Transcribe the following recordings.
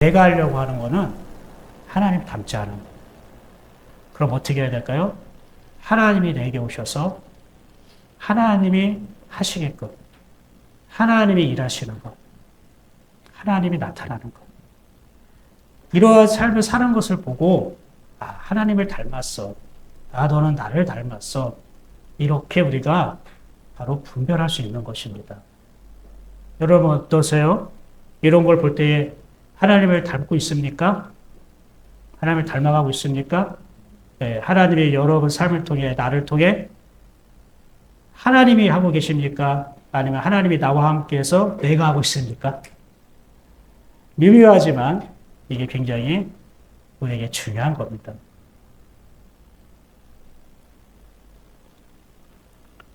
내가 하려고 하는 거는 하나님 닮지 않은 거예요. 그럼 어떻게 해야 될까요? 하나님이 내게 오셔서 하나님이 하시게끔 하나님이 일하시는 것, 하나님이 나타나는 것. 이러한 삶을 사는 것을 보고 하나님을 닮았어. 너는 나를 닮았어. 이렇게 우리가 바로 분별할 수 있는 것입니다. 여러분 어떠세요? 이런 걸 볼 때 하나님을 닮고 있습니까? 하나님을 닮아가고 있습니까? 네, 하나님이 여러분 삶을 통해 나를 통해 하나님이 하고 계십니까? 아니면 하나님이 나와 함께해서 내가 하고 있습니까? 미묘하지만 이게 굉장히 우리에게 중요한 겁니다.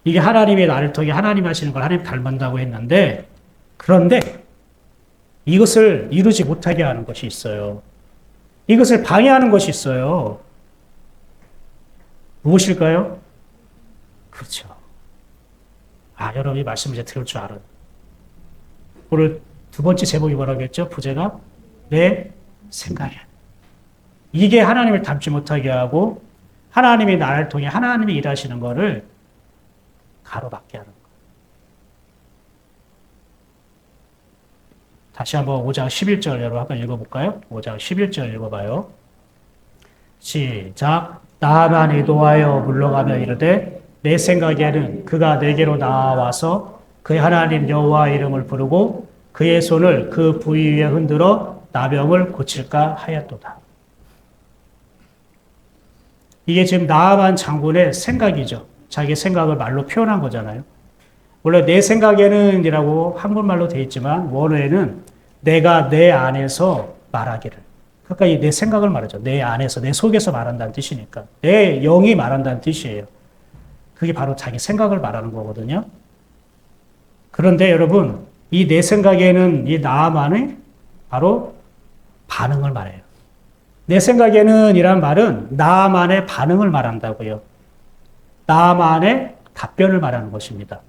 이게 하나님이 나를 통해 하나님 하시는 걸 하나님 닮는다고 했는데, 그런데 이것을 이루지 못하게 하는 것이 있어요. 이것을 방해하는 것이 있어요. 무엇일까요? 그렇죠. 여러분이 말씀 이제 들을 줄 알아요. 오늘 두 번째 제목이 뭐라고 했죠? 부제가 내 생각이야. 이게 하나님을 닮지 못하게 하고 하나님이 나를 통해 하나님이 일하시는 것을 가로막게 하는 거예요. 다시 한번 5장 11절 여러분 한번 읽어볼까요? 5장 11절 읽어봐요. 시작. 나만이 노하여 물러가며 이르되 내 생각에는 그가 내게로 나와서 그의 하나님 여호와 이름을 부르고 그의 손을 그 부위 위에 흔들어 나병을 고칠까 하였도다. 이게 지금 나아만 장군의 생각이죠. 자기 생각을 말로 표현한 거잖아요. 원래 내 생각에는 이라고 한국말로 되어 있지만 원어에는 내가 내 안에서 말하기를. 그러니까 이 내 생각을 말하죠. 내 안에서, 내 속에서 말한다는 뜻이니까. 내 영이 말한다는 뜻이에요. 그게 바로 자기 생각을 말하는 거거든요. 그런데 여러분, 이 내 생각에는 이 나만의 바로 반응을 말해요. 내 생각에는 이란 말은 나만의 반응을 말한다고요. 나만의 답변을 말하는 것입니다.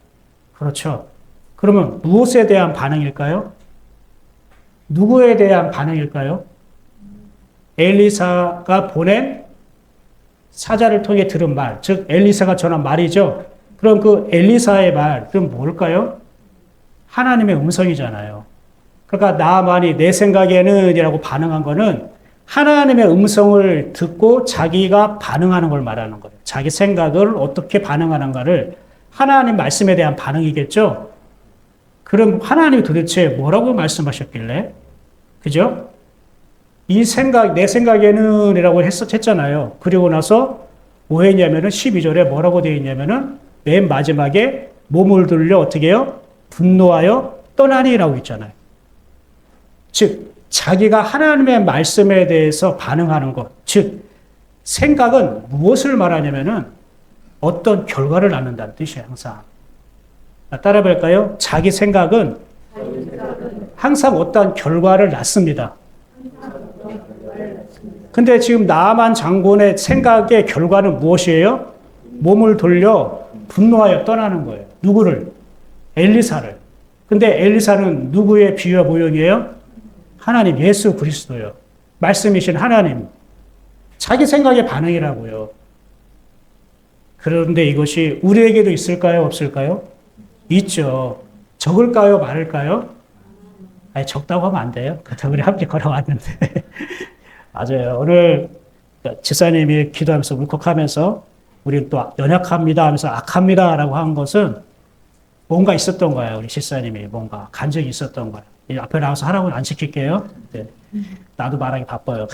그렇죠. 그러면 무엇에 대한 반응일까요? 누구에 대한 반응일까요? 엘리사가 보낸 사자를 통해 들은 말, 즉 엘리사가 전한 말이죠. 그럼 그 엘리사의 말은 뭘까요? 하나님의 음성이잖아요. 그러니까 나만이 내 생각에는 이라고 반응한 거는 하나님의 음성을 듣고 자기가 반응하는 걸 말하는 거예요. 자기 생각을 어떻게 반응하는가를 하나님 말씀에 대한 반응이겠죠? 그럼 하나님이 도대체 뭐라고 말씀하셨길래? 그죠? 이 생각, 내 생각에는 이라고 했잖아요. 그리고 나서 뭐 했냐면은 12절에 뭐라고 되어 있냐면은 맨 마지막에 몸을 들려 어떻게 해요? 분노하여 떠나니라고 있잖아요. 즉, 자기가 하나님의 말씀에 대해서 반응하는 것. 즉, 생각은 무엇을 말하냐면은 어떤 결과를 낳는다는 뜻이에요, 항상. 따라해 볼까요? 자기 생각은 항상 어떠한 결과를 낳습니다. 근데 지금 나만 장군의 생각의 결과는 무엇이에요? 몸을 돌려 분노하여 떠나는 거예요. 누구를? 엘리사를. 근데 엘리사는 누구의 비유와 모형이에요? 하나님, 예수 그리스도요. 말씀이신 하나님. 자기 생각의 반응이라고요. 그런데 이것이 우리에게도 있을까요? 없을까요? 있죠. 적을까요? 많을까요? 적다고 하면 안 돼요. 그래서 우리 함께 걸어왔는데. 맞아요. 오늘 집사님이 기도하면서 울컥하면서 우리 또 연약합니다 하면서 악합니다 라고 한 것은 뭔가 있었던 거예요. 우리 집사님이 뭔가 간적이 있었던 거예요. 앞에 나와서 하라고는 안 시킬게요. 네. 나도 말하기 바빠요.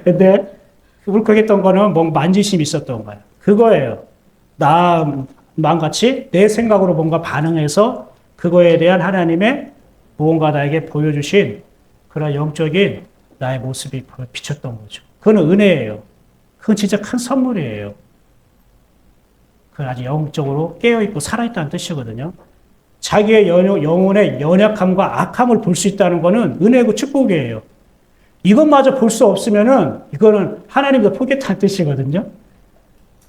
근데 울컥했던 거는 뭔가 만지심이 있었던 거예요. 그거예요. 마음같이 내 생각으로 뭔가 반응해서 그거에 대한 하나님의 무언가 나에게 보여주신 그런 영적인 나의 모습이 비쳤던 거죠. 그건 은혜예요. 그건 진짜 큰 선물이에요. 그건 아주 영적으로 깨어있고 살아있다는 뜻이거든요. 자기의 영혼의 연약함과 악함을 볼 수 있다는 거는 은혜고 축복이에요. 이것마저 볼 수 없으면은 이거는 하나님도 포기했다는 뜻이거든요.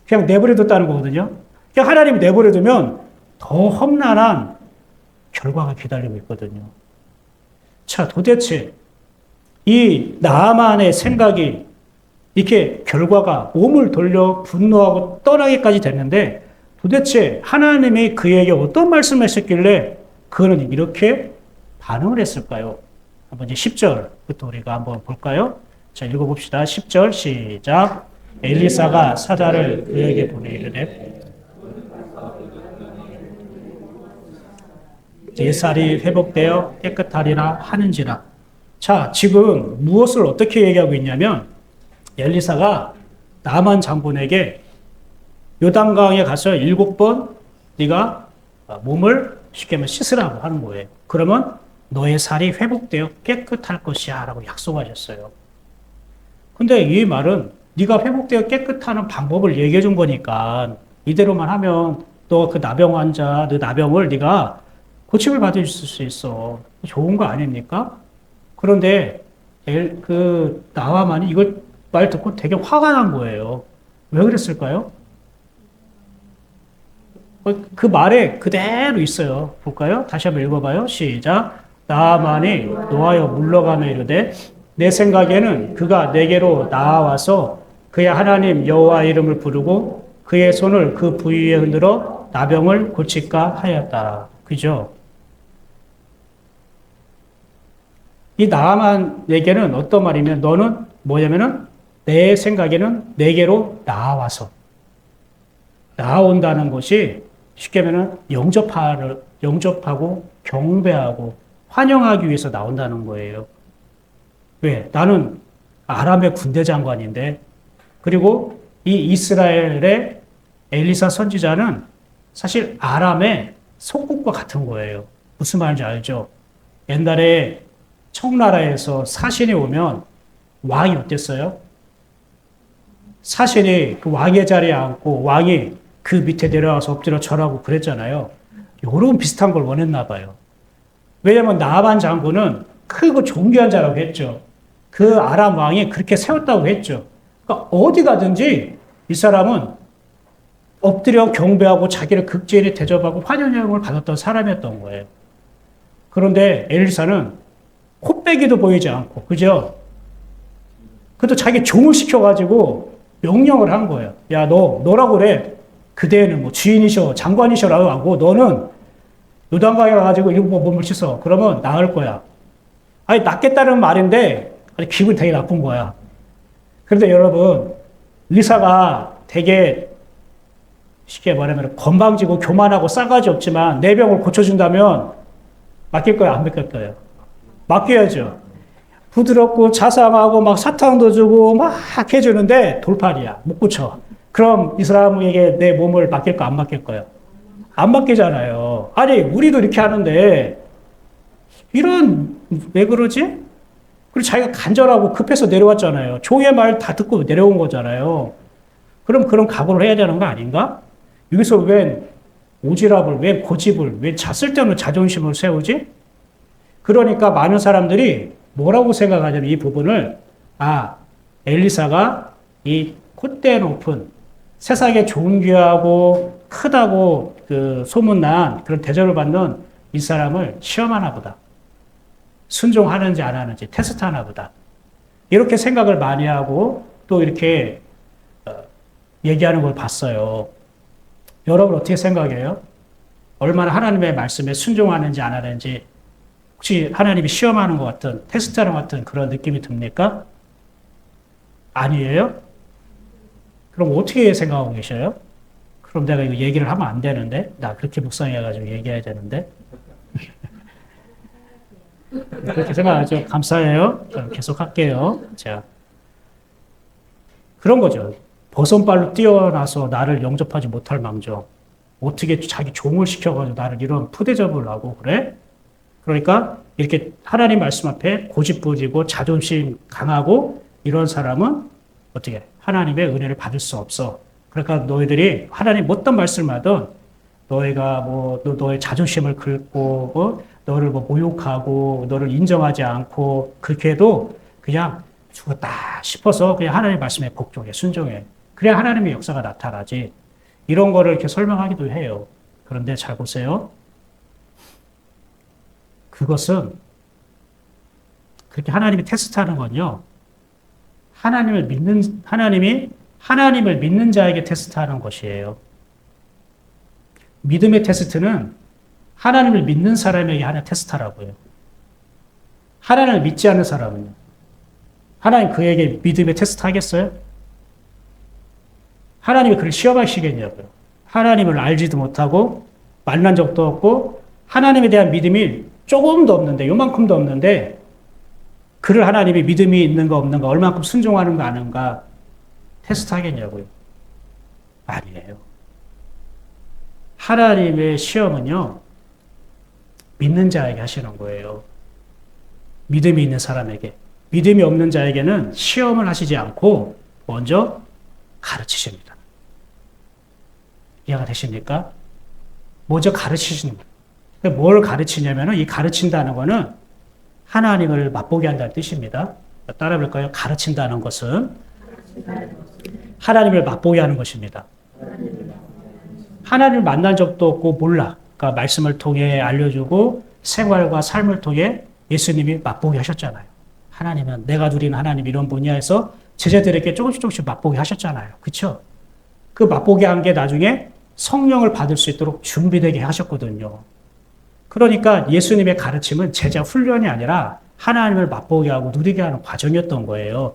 그냥 내버려뒀다는 거거든요. 그냥 하나님이 내버려두면 더 험난한 결과가 기다리고 있거든요. 자, 도대체 이 나아만의 생각이 이렇게 결과가 몸을 돌려 분노하고 떠나기까지 됐는데 도대체 하나님이 그에게 어떤 말씀을 하셨길래 그는 이렇게 반응을 했을까요? 한번 이제 10절부터 우리가 한번 볼까요? 자, 읽어봅시다. 10절 시작. 엘리사가 사자를 그에게 보내이르되 네 살이 회복되어 깨끗하리라 하는지라. 자, 지금 무엇을 어떻게 얘기하고 있냐면 엘리사가 나만 장군에게 요단강에 가서 7번 네가 몸을 쉽게 말하면 씻으라고 하는 거예요. 그러면 너의 살이 회복되어 깨끗할 것이야 라고 약속하셨어요. 근데 이 말은 네가 회복되어 깨끗하는 방법을 얘기해 준 거니까 이대로만 하면 너 그 나병 환자, 너 나병을 네가 고침을 받을 수 있어. 좋은 거 아닙니까? 그런데 나와만이 이걸 말 듣고 되게 화가 난 거예요. 왜 그랬을까요? 그 말에 그대로 있어요. 볼까요? 다시 한번 읽어봐요. 시작. 나아만이 노하여 물러가며 이르되 내 생각에는 그가 내게로 나아와서 그의 하나님 여호와 이름을 부르고 그의 손을 그 부위에 흔들어 나병을 고칠까 하였다. 그죠? 이 나아만에게는 어떤 말이면 너는 뭐냐면은 내 생각에는 내게로 나아온다는 것이 쉽게 하면은 영접하고 경배하고 환영하기 위해서 나온다는 거예요. 왜? 나는 아람의 군대 장관인데, 그리고 이 이스라엘의 엘리사 선지자는 사실 아람의 속국과 같은 거예요. 무슨 말인지 알죠? 옛날에 청나라에서 사신이 오면 왕이 어땠어요? 사신이 그 왕의 자리에 앉고 왕이 그 밑에 내려와서 엎드려 절하고 그랬잖아요. 요런 비슷한 걸 원했나 봐요. 왜냐면 나아만 장군은 크고 존귀한 자라고 했죠. 그 아람 왕이 그렇게 세웠다고 했죠. 그러니까 어디 가든지 이 사람은 엎드려 경배하고 자기를 극진히 대접하고 환영을 받았던 사람이었던 거예요. 그런데 엘리사는 코빼기도 보이지 않고, 그죠? 그래도 자기 종을 시켜가지고 명령을 한 거예요. 야, 너라고 그래. 그대는 뭐 주인이셔, 장관이셔라고 하고, 너는 요단강에 가가지고 일곱 번 몸을 씻어. 그러면 나을 거야. 아니, 낫겠다는 말인데, 기분이 되게 나쁜 거야. 그런데 여러분, 의사가 되게 쉽게 말하면 건방지고 교만하고 싸가지 없지만 내 병을 고쳐준다면 맡길 거야, 안 맡길 거예요? 맡겨야죠. 부드럽고 자상하고 막 사탕도 주고 막 해주는데 돌팔이야. 못 고쳐. 그럼 이 사람에게 내 몸을 맡길 거 안 맡길 거예요? 안 맡기잖아요. 아니, 우리도 이렇게 하는데 왜 그러지? 그리고 자기가 간절하고 급해서 내려왔잖아요. 종의 말 다 듣고 내려온 거잖아요. 그럼 그런 각오를 해야 되는 거 아닌가? 여기서 웬 오지랖을, 웬 고집을, 웬 쓸데없는 자존심을 세우지? 그러니까 많은 사람들이 뭐라고 생각하냐면 이 부분을, 엘리사가 이 콧대 높은 세상에 존귀하고 크다고 그 소문난 그런 대접을 받는 이 사람을 시험하나 보다. 순종하는지 안 하는지 테스트하나 보다. 이렇게 생각을 많이 하고 또 이렇게 얘기하는 걸 봤어요. 여러분 어떻게 생각해요? 얼마나 하나님의 말씀에 순종하는지 안 하는지 혹시 하나님이 시험하는 것 같은, 테스트하는 것 같은 그런 느낌이 듭니까? 아니에요? 그럼 어떻게 생각하고 계셔요? 그럼 내가 이거 얘기를 하면 안 되는데? 나 그렇게 묵상해가지고 얘기해야 되는데? 그렇게 생각하죠. 감사해요. 그럼 계속 할게요. 자, 그런 거죠. 버선발로 뛰어나서 나를 영접하지 못할 망정. 어떻게 자기 종을 시켜가지고 나를 이런 푸대접을 하고 그래? 그러니까 이렇게 하나님 말씀 앞에 고집부리고 자존심 강하고 이런 사람은 어떻게 하나님의 은혜를 받을 수 없어. 그러니까 너희들이 하나님 어떤 말씀을 하든 너희가 너의 자존심을 긁고 너를 모욕하고 너를 인정하지 않고 그렇게 해도 그냥 죽었다 싶어서 그냥 하나님 말씀에 복종해, 순종해. 그래야 하나님의 역사가 나타나지. 이런 거를 이렇게 설명하기도 해요. 그런데 잘 보세요. 그것은 그렇게 하나님이 테스트하는 건요. 하나님이 하나님을 믿는 자에게 테스트하는 것이에요. 믿음의 테스트는 하나님을 믿는 사람에게 하는 테스트라고요. 하나님을 믿지 않는 사람은요. 하나님 그에게 믿음의 테스트 하겠어요? 하나님이 그를 시험하시겠냐고요. 하나님을 알지도 못하고 만난 적도 없고 하나님에 대한 믿음이 조금도 없는데 요만큼도 없는데 그를 하나님이 믿음이 있는가 없는가 얼만큼 순종하는가 아는가 테스트 하겠냐고요. 아니에요. 하나님의 시험은요. 믿는 자에게 하시는 거예요. 믿음이 있는 사람에게. 믿음이 없는 자에게는 시험을 하시지 않고 먼저 가르치십니다. 이해가 되십니까? 먼저 가르치시는 거예요. 뭘 가르치냐면은 이 가르친다는 거는 하나님을 맛보게 한다는 뜻입니다. 따라 볼까요? 가르친다는 것은 하나님을 맛보게 하는 것입니다. 하나님을 만난 적도 없고 몰라. 그러니까 말씀을 통해 알려주고 생활과 삶을 통해 예수님이 맛보게 하셨잖아요. 하나님은 내가 누리는 하나님 이런 분야에서 제자들에게 조금씩 맛보게 하셨잖아요. 그렇죠? 그 맛보게 한 게 나중에 성령을 받을 수 있도록 준비되게 하셨거든요. 그러니까 예수님의 가르침은 제자 훈련이 아니라 하나님을 맛보게 하고 누리게 하는 과정이었던 거예요.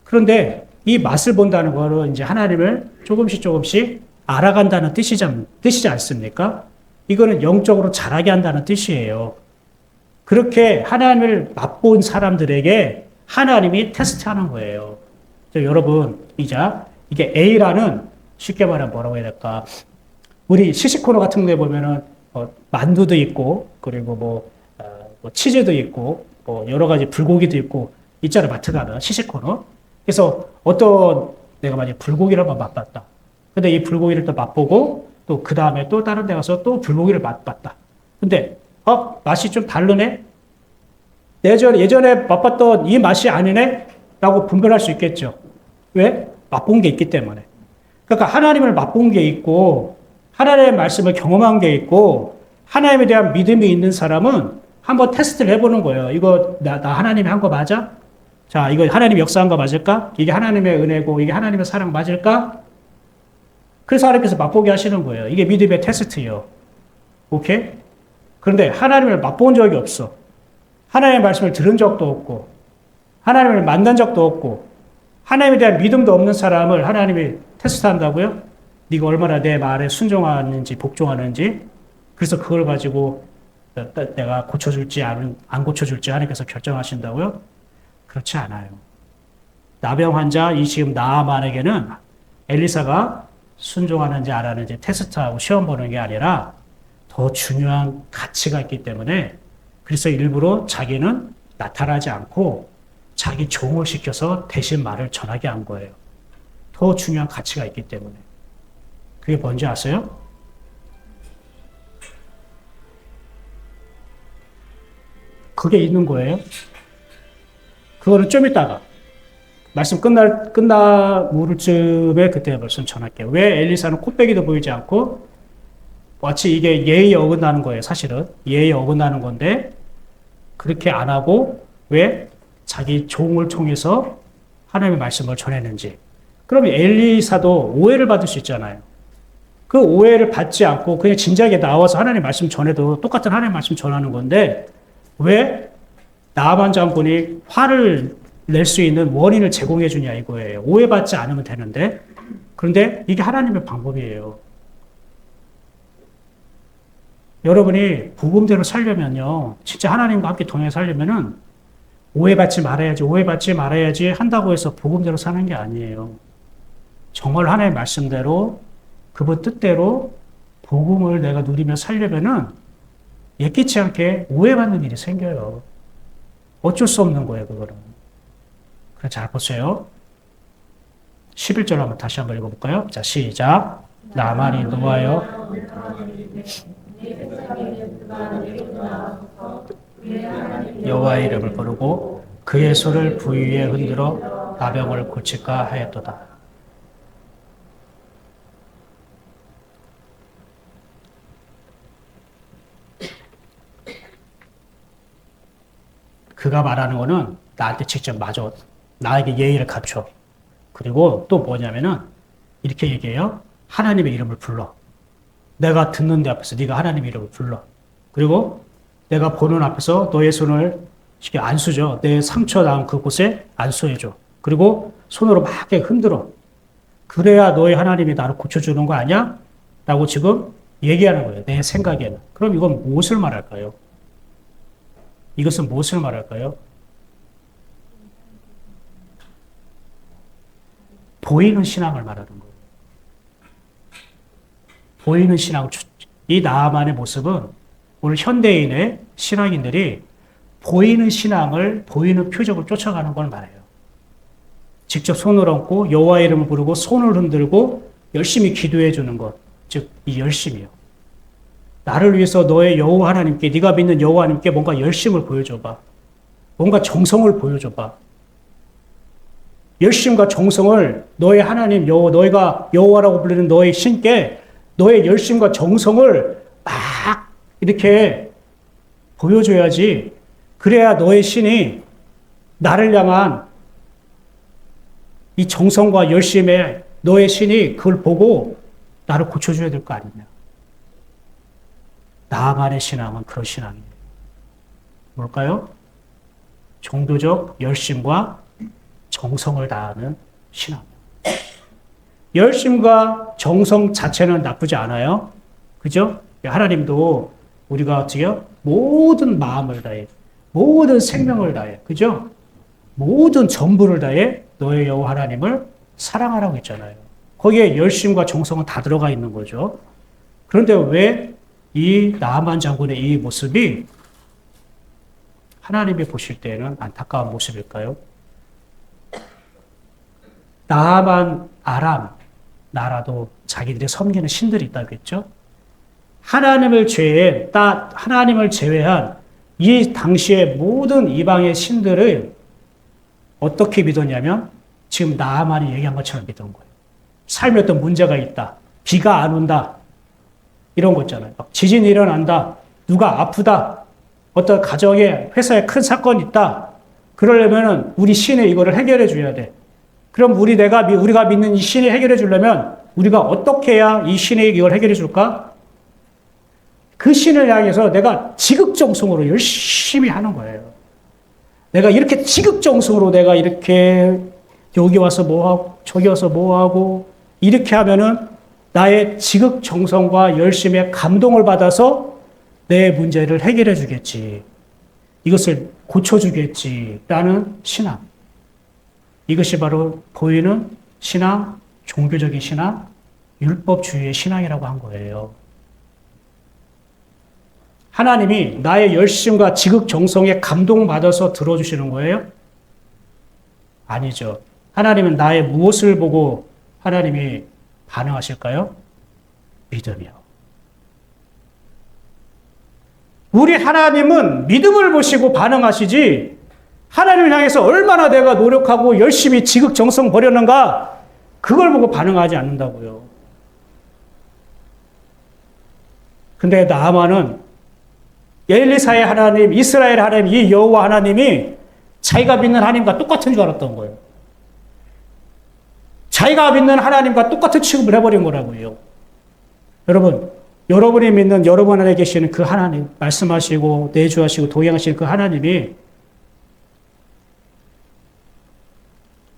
그런데 이 맛을 본다는 거는 이제 하나님을 조금씩 알아간다는 뜻이지 않습니까? 이거는 영적으로 자라게 한다는 뜻이에요. 그렇게 하나님을 맛본 사람들에게 하나님이 테스트하는 거예요. 여러분, 이게 A라는 쉽게 말하면 뭐라고 해야 될까? 우리 시식코너 같은 데 보면은 만두도 있고, 그리고 뭐 치즈도 있고, 뭐 여러 가지 불고기도 있고, 있잖아요. 마트 가면 시식코너. 그래서 내가 만약에 불고기를 한번 맛봤다. 근데 이 불고기를 또 맛보고, 또 그 다음에 또 다른 데 가서 또 불고기를 맛봤다. 근데, 맛이 좀 다르네? 예전에 맛봤던 이 맛이 아니네? 라고 분별할 수 있겠죠. 왜? 맛본 게 있기 때문에. 그러니까 하나님을 맛본 게 있고, 하나님의 말씀을 경험한 게 있고, 하나님에 대한 믿음이 있는 사람은 한번 테스트를 해보는 거예요. 이거 나 하나님이 한 거 맞아? 자, 이거 하나님 역사한 거 맞을까? 이게 하나님의 은혜고, 이게 하나님의 사랑 맞을까? 그래서 하나님께서 맛보게 하시는 거예요. 이게 믿음의 테스트예요. 오케이? 그런데 하나님을 맛본 적이 없어. 하나님의 말씀을 들은 적도 없고, 하나님을 만난 적도 없고, 하나님에 대한 믿음도 없는 사람을 하나님이 테스트한다고요? 네가 얼마나 내 말에 순종하는지 복종하는지 그래서 그걸 가지고 내가 고쳐줄지 안 고쳐줄지 하나님께서 결정하신다고요? 그렇지 않아요. 나병 환자 이 지금 나아만에게는 엘리사가 순종하는지 안 하는지 테스트하고 시험 보는 게 아니라 더 중요한 가치가 있기 때문에 그래서 일부러 자기는 나타나지 않고 자기 종을 시켜서 대신 말을 전하게 한 거예요. 더 중요한 가치가 있기 때문에. 그게 뭔지 아세요? 그게 있는 거예요. 그거는 좀 이따가 말씀 끝날 즈음에 그때 말씀 전할게요. 왜 엘리사는 코빼기도 보이지 않고 마치 이게 예의에 어긋나는 거예요. 사실은 예의에 어긋나는 건데 그렇게 안 하고 왜 자기 종을 통해서 하나님의 말씀을 전했는지. 그러면 엘리사도 오해를 받을 수 있잖아요. 그 오해를 받지 않고 그냥 진지하게 나와서 하나님의 말씀 전해도 똑같은 하나님의 말씀 전하는 건데 왜 나아만 장군이 화를 낼 수 있는 원인을 제공해 주냐 이거예요. 오해받지 않으면 되는데 그런데 이게 하나님의 방법이에요. 여러분이 복음대로 살려면요. 진짜 하나님과 함께 동행해 살려면은 오해받지 말아야지 한다고 해서 복음대로 사는 게 아니에요. 정말 하나님의 말씀대로 그분 뜻대로 복음을 내가 누리며 살려면은 예기치 않게 오해받는 일이 생겨요. 어쩔 수 없는 거예요, 그거는. 그래, 잘 보세요. 11절 한번 다시 한번 읽어볼까요? 자, 시작. 나만이 노하여 여호와의 이름을 부르고 그의 손을 부위에 흔들어 나병을 고칠까 하였도다. 그가 말하는 거는 나한테 직접 맞아. 나에게 예의를 갖춰. 그리고 또 뭐냐면은 이렇게 얘기해요. 하나님의 이름을 불러. 내가 듣는 데 앞에서 네가 하나님의 이름을 불러. 그리고 내가 보는 앞에서 너의 손을 이렇게 안수죠. 내 상처 난 그곳에 안수해줘. 그리고 손으로 막 이렇게 흔들어. 그래야 너의 하나님이 나를 고쳐주는 거 아니야? 라고 지금 얘기하는 거예요. 내 생각에는. 그럼 이건 무엇을 말할까요? 이것은 무엇을 말할까요? 보이는 신앙을 말하는 거예요. 보이는 신앙. 이 나아만의 모습은 오늘 현대인의 신앙인들이 보이는 신앙을, 보이는 표적을 쫓아가는 걸 말해요. 직접 손을 얹고 여호와 이름을 부르고 손을 흔들고 열심히 기도해 주는 것. 즉, 이 열심이요. 나를 위해서 너의 여호와 하나님께, 네가 믿는 여호와 하나님께 뭔가 열심을 보여줘봐. 뭔가 정성을 보여줘봐. 열심과 정성을 너의 하나님, 너희가 여호와라고 부르는 너의 신께 너의 열심과 정성을 막 이렇게 보여줘야지. 그래야 너의 신이 나를 향한 이 정성과 열심에 너의 신이 그걸 보고 나를 고쳐줘야 될 거 아니냐. 나아만의 신앙은 그런 신앙이에요. 뭘까요? 종교적 열심과 정성을 다하는 신앙. 열심과 정성 자체는 나쁘지 않아요. 그죠? 하나님도 우리가 어떻게요? 모든 마음을 다해, 모든 생명을 다해, 그죠? 모든 전부를 다해 너의 여호와 하나님을 사랑하라고 했잖아요. 거기에 열심과 정성은 다 들어가 있는 거죠. 그런데 왜 이 나아만 장군의 이 모습이 하나님이 보실 때는 안타까운 모습일까요? 나아만 아람 나라도 자기들이 섬기는 신들이 있다고 했죠. 하나님을 제외한 이 당시의 모든 이방의 신들을 어떻게 믿었냐면 지금 나아만이 얘기한 것처럼 믿은 거예요. 삶에 어떤 문제가 있다. 비가 안 온다. 이런 거 있잖아요. 지진이 일어난다. 누가 아프다. 어떤 가정에 회사에 큰 사건이 있다. 그러려면 우리 신이 이거를 해결해 줘야 돼. 그럼 우리가 믿는 이 신이 해결해 주려면 우리가 어떻게 해야 이 신이 이걸 해결해 줄까? 그 신을 향해서 내가 지극정성으로 열심히 하는 거예요. 내가 이렇게 지극정성으로 내가 이렇게 여기 와서 뭐하고 저기 와서 뭐하고 이렇게 하면은 나의 지극정성과 열심에 감동을 받아서 내 문제를 해결해 주겠지. 이것을 고쳐주겠지라는 신앙. 이것이 바로 보이는 신앙, 종교적인 신앙, 율법주의의 신앙이라고 한 거예요. 하나님이 나의 열심과 지극정성에 감동받아서 들어주시는 거예요? 아니죠. 하나님은 나의 무엇을 보고 하나님이 반응하실까요? 믿음이요. 우리 하나님은 믿음을 보시고 반응하시지 하나님을 향해서 얼마나 내가 노력하고 열심히 지극정성 버렸는가 그걸 보고 반응하지 않는다고요. 근데 나아만은 엘리사의 하나님, 이스라엘 하나님, 이 여호와 하나님이 자기가 믿는 하나님과 똑같은 줄 알았던 거예요. 자기가 믿는 하나님과 똑같은 취급을 해버린 거라고요. 여러분, 여러분이 믿는 여러분 안에 계시는 그 하나님, 말씀하시고 내주하시고 동행하시는 그 하나님이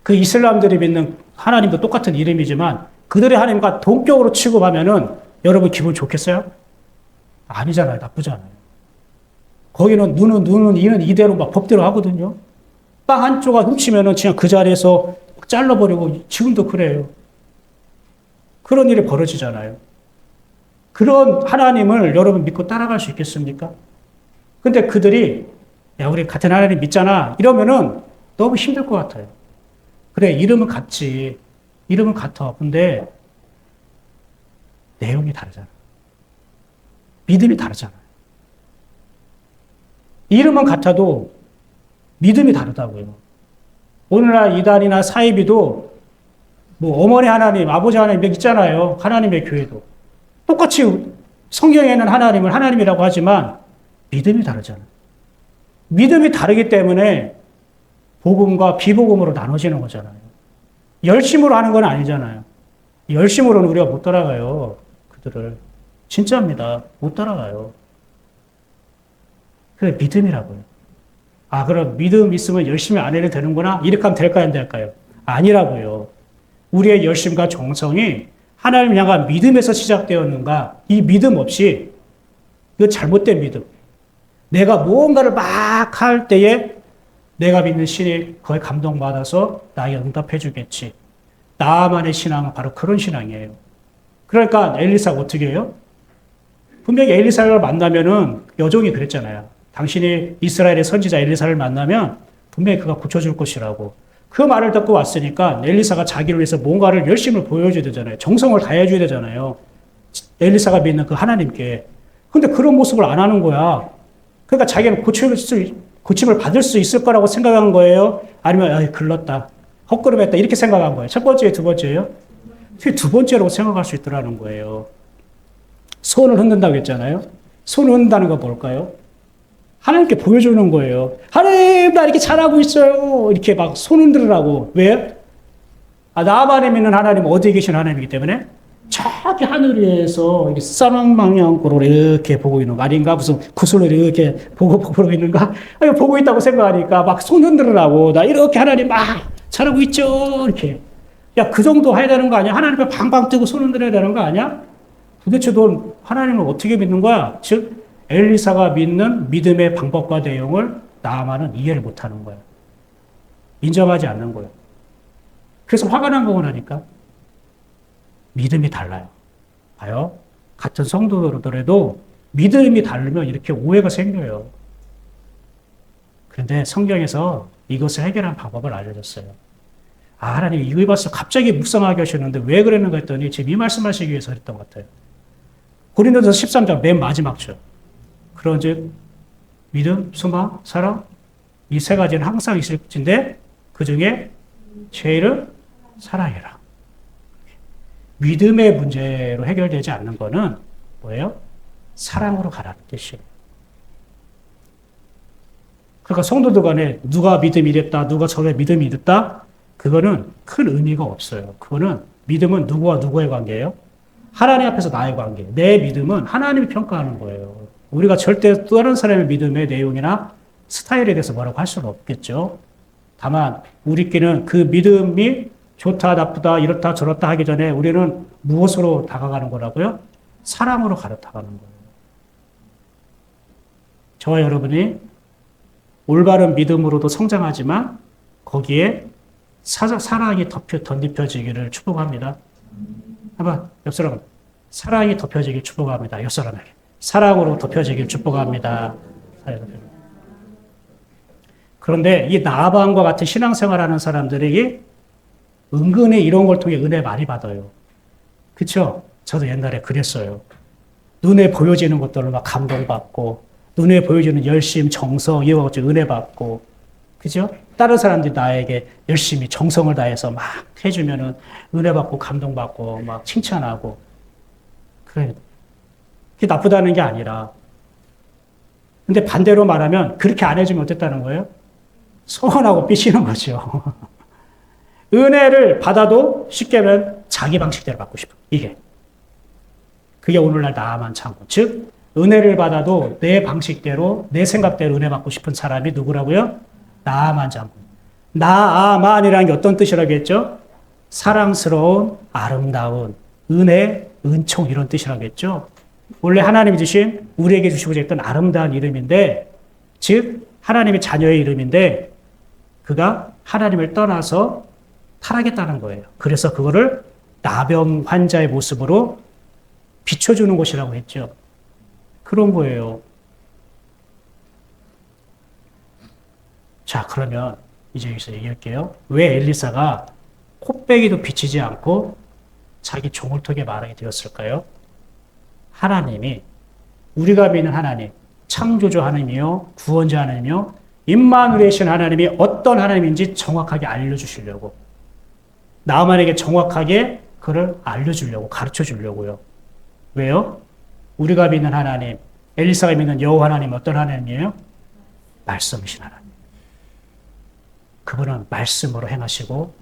그 이슬람들이 믿는 하나님도 똑같은 이름이지만 그들의 하나님과 동격으로 취급하면은 여러분 기분 좋겠어요? 아니잖아요. 나쁘잖아요. 거기는 눈은 이는 이대로 막 법대로 하거든요. 빵 한 조각 훔치면은 그냥 그 자리에서 잘라버리고 지금도 그래요. 그런 일이 벌어지잖아요. 그런 하나님을 여러분 믿고 따라갈 수 있겠습니까? 근데 그들이 야 우리 같은 하나님 믿잖아 이러면은 너무 힘들 것 같아요. 그래 이름은 같지. 이름은 같아. 근데 내용이 다르잖아. 믿음이 다르잖아요. 이름은 같아도 믿음이 다르다고요. 오늘날 이단이나 사이비도 뭐 어머니 하나님, 아버지 하나님 있잖아요. 하나님의 교회도. 똑같이 성경에는 하나님을 하나님이라고 하지만 믿음이 다르잖아요. 믿음이 다르기 때문에 복음과 비복음으로 나눠지는 거잖아요. 열심으로 하는 건 아니잖아요. 열심으로는 우리가 못 따라가요. 그들을. 진짜입니다. 못 따라가요. 그게 믿음이라고요. 아, 그럼 믿음 있으면 열심히 안 해도 되는구나? 이렇게 하면 될까요? 안 될까요? 아니라고요. 우리의 열심과 정성이 하나님을 향한 믿음에서 시작되었는가? 이 믿음 없이, 이거 잘못된 믿음. 내가 무언가를 막 할 때에 내가 믿는 신이 거기에 감동받아서 나에게 응답해 주겠지. 나만의 신앙은 바로 그런 신앙이에요. 그러니까 엘리사가 어떻게 해요? 분명히 엘리사를 만나면은 여종이 그랬잖아요. 당신이 이스라엘의 선지자 엘리사를 만나면 분명히 그가 고쳐줄 것이라고. 그 말을 듣고 왔으니까 엘리사가 자기를 위해서 뭔가를 열심을 보여줘야 되잖아요. 정성을 다해줘야 되잖아요. 엘리사가 믿는 그 하나님께. 근데 그런 모습을 안 하는 거야. 그러니까 자기는 고침을 받을 수 있을 거라고 생각한 거예요? 아니면, 글렀다. 헛걸음했다. 이렇게 생각한 거예요. 첫 번째예요, 두 번째예요? 두 번째라고 생각할 수 있더라는 거예요. 손을 흔든다고 했잖아요. 손을 흔든다는 건 뭘까요? 하나님께 보여주는 거예요. 하나님, 나 이렇게 잘하고 있어요. 이렇게 막 손 흔들으라고. 왜? 나만이 믿는 하나님은 어디에 계신 하나님이기 때문에 저기 하늘 위에서 이렇게 쌍방향으로 이렇게 보고 있는 거 아닌가? 무슨 구슬로 이렇게 보고 있는가? 아니, 보고 있다고 생각하니까 막 손 흔들으라고. 나 이렇게 하나님 막 잘하고 있죠. 이렇게. 야, 그 정도 해야 되는 거 아니야? 하나님 앞에 방방 뜨고 손 흔들어야 되는 거 아니야? 도대체 넌 하나님을 어떻게 믿는 거야? 즉, 엘리사가 믿는 믿음의 방법과 내용을 나아만은 이해를 못 하는 거야. 인정하지 않는 거야. 그래서 화가 난 거라니까. 믿음이 달라요. 봐요. 같은 성도더라도 믿음이 다르면 이렇게 오해가 생겨요. 그런데 성경에서 이것을 해결하는 방법을 알려줬어요. 하나님 이거 봐서 갑자기 묵상하게 하셨는데 왜 그랬는가 했더니 지금 이 말씀하시기 위해서 그랬던 것 같아요. 고린도서 13장 맨 마지막 절. 그런즉 믿음, 소망, 사랑 이 세 가지는 항상 있을진데 그 중에 제일은 사랑이라. 믿음의 문제로 해결되지 않는 거는 뭐예요? 사랑으로 가라는 뜻이에요. 그러니까 성도들 간에 누가 믿음이 이랬다, 누가 저게 믿음이 이랬다, 그거는 큰 의미가 없어요. 그거는 믿음은 누구와 누구의 관계예요? 하나님 앞에서 나의 관계. 내 믿음은 하나님이 평가하는 거예요. 우리가 절대 다른 사람의 믿음의 내용이나 스타일에 대해서 뭐라고 할 수는 없겠죠. 다만 우리끼리는 그 믿음이 좋다, 나쁘다, 이렇다, 저렇다 하기 전에 우리는 무엇으로 다가가는 거라고요? 사랑으로 다가가는 거예요. 저와 여러분이 올바른 믿음으로도 성장하지만 거기에 사랑이 덧입혀지기를 축복합니다. 한번 옆 사람, 사랑이 덮여지길 축복합니다. 옆 사람에게. 사랑으로 덮여지길 축복합니다. 그런데 이 나아방과 같은 신앙생활하는 사람들이 은근히 이런 걸 통해 은혜 많이 받아요. 그쵸? 저도 옛날에 그랬어요. 눈에 보여지는 것들로 막 감동받고, 눈에 보여지는 열심, 정성, 이와 같이 은혜 받고, 그죠? 다른 사람들이 나에게 열심히 정성을 다해서 막 해주면은 은혜 받고, 감동받고, 막 칭찬하고. 그게 나쁘다는 게 아니라. 근데 반대로 말하면 그렇게 안 해주면 어땠다는 거예요? 서운하고 삐치는 거죠. 은혜를 받아도 쉽게 하면 자기 방식대로 받고 싶어. 그게 오늘날 나아만 참고. 즉, 은혜를 받아도 내 방식대로, 내 생각대로 은혜 받고 싶은 사람이 누구라고요? 나아만 참고. 나아만이라는 게 어떤 뜻이라고 했죠? 사랑스러운, 아름다운, 은혜, 은총 이런 뜻이라고 했죠? 원래 하나님이 주신, 우리에게 주시고자 했던 아름다운 이름인데, 즉, 하나님의 자녀의 이름인데, 그가 하나님을 떠나서 타락했다는 거예요. 그래서 그거를 나병 환자의 모습으로 비춰주는 것이라고 했죠. 그런 거예요. 자, 그러면 이제 여기서 얘기할게요. 왜 엘리사가 코빼기도 비치지 않고 자기 종을 통해 말하게 되었을까요? 하나님이, 우리가 믿는 하나님, 창조주 하나님이요, 구원자 하나님이요, 임마누엘이신 하나님이 어떤 하나님인지 정확하게 알려주시려고, 나만에게 정확하게 그를 알려주려고, 가르쳐주려고요. 왜요? 우리가 믿는 하나님, 엘리사가 믿는 여호와 하나님 어떤 하나님이에요? 말씀이신 하나님. 그분은 말씀으로 행하시고,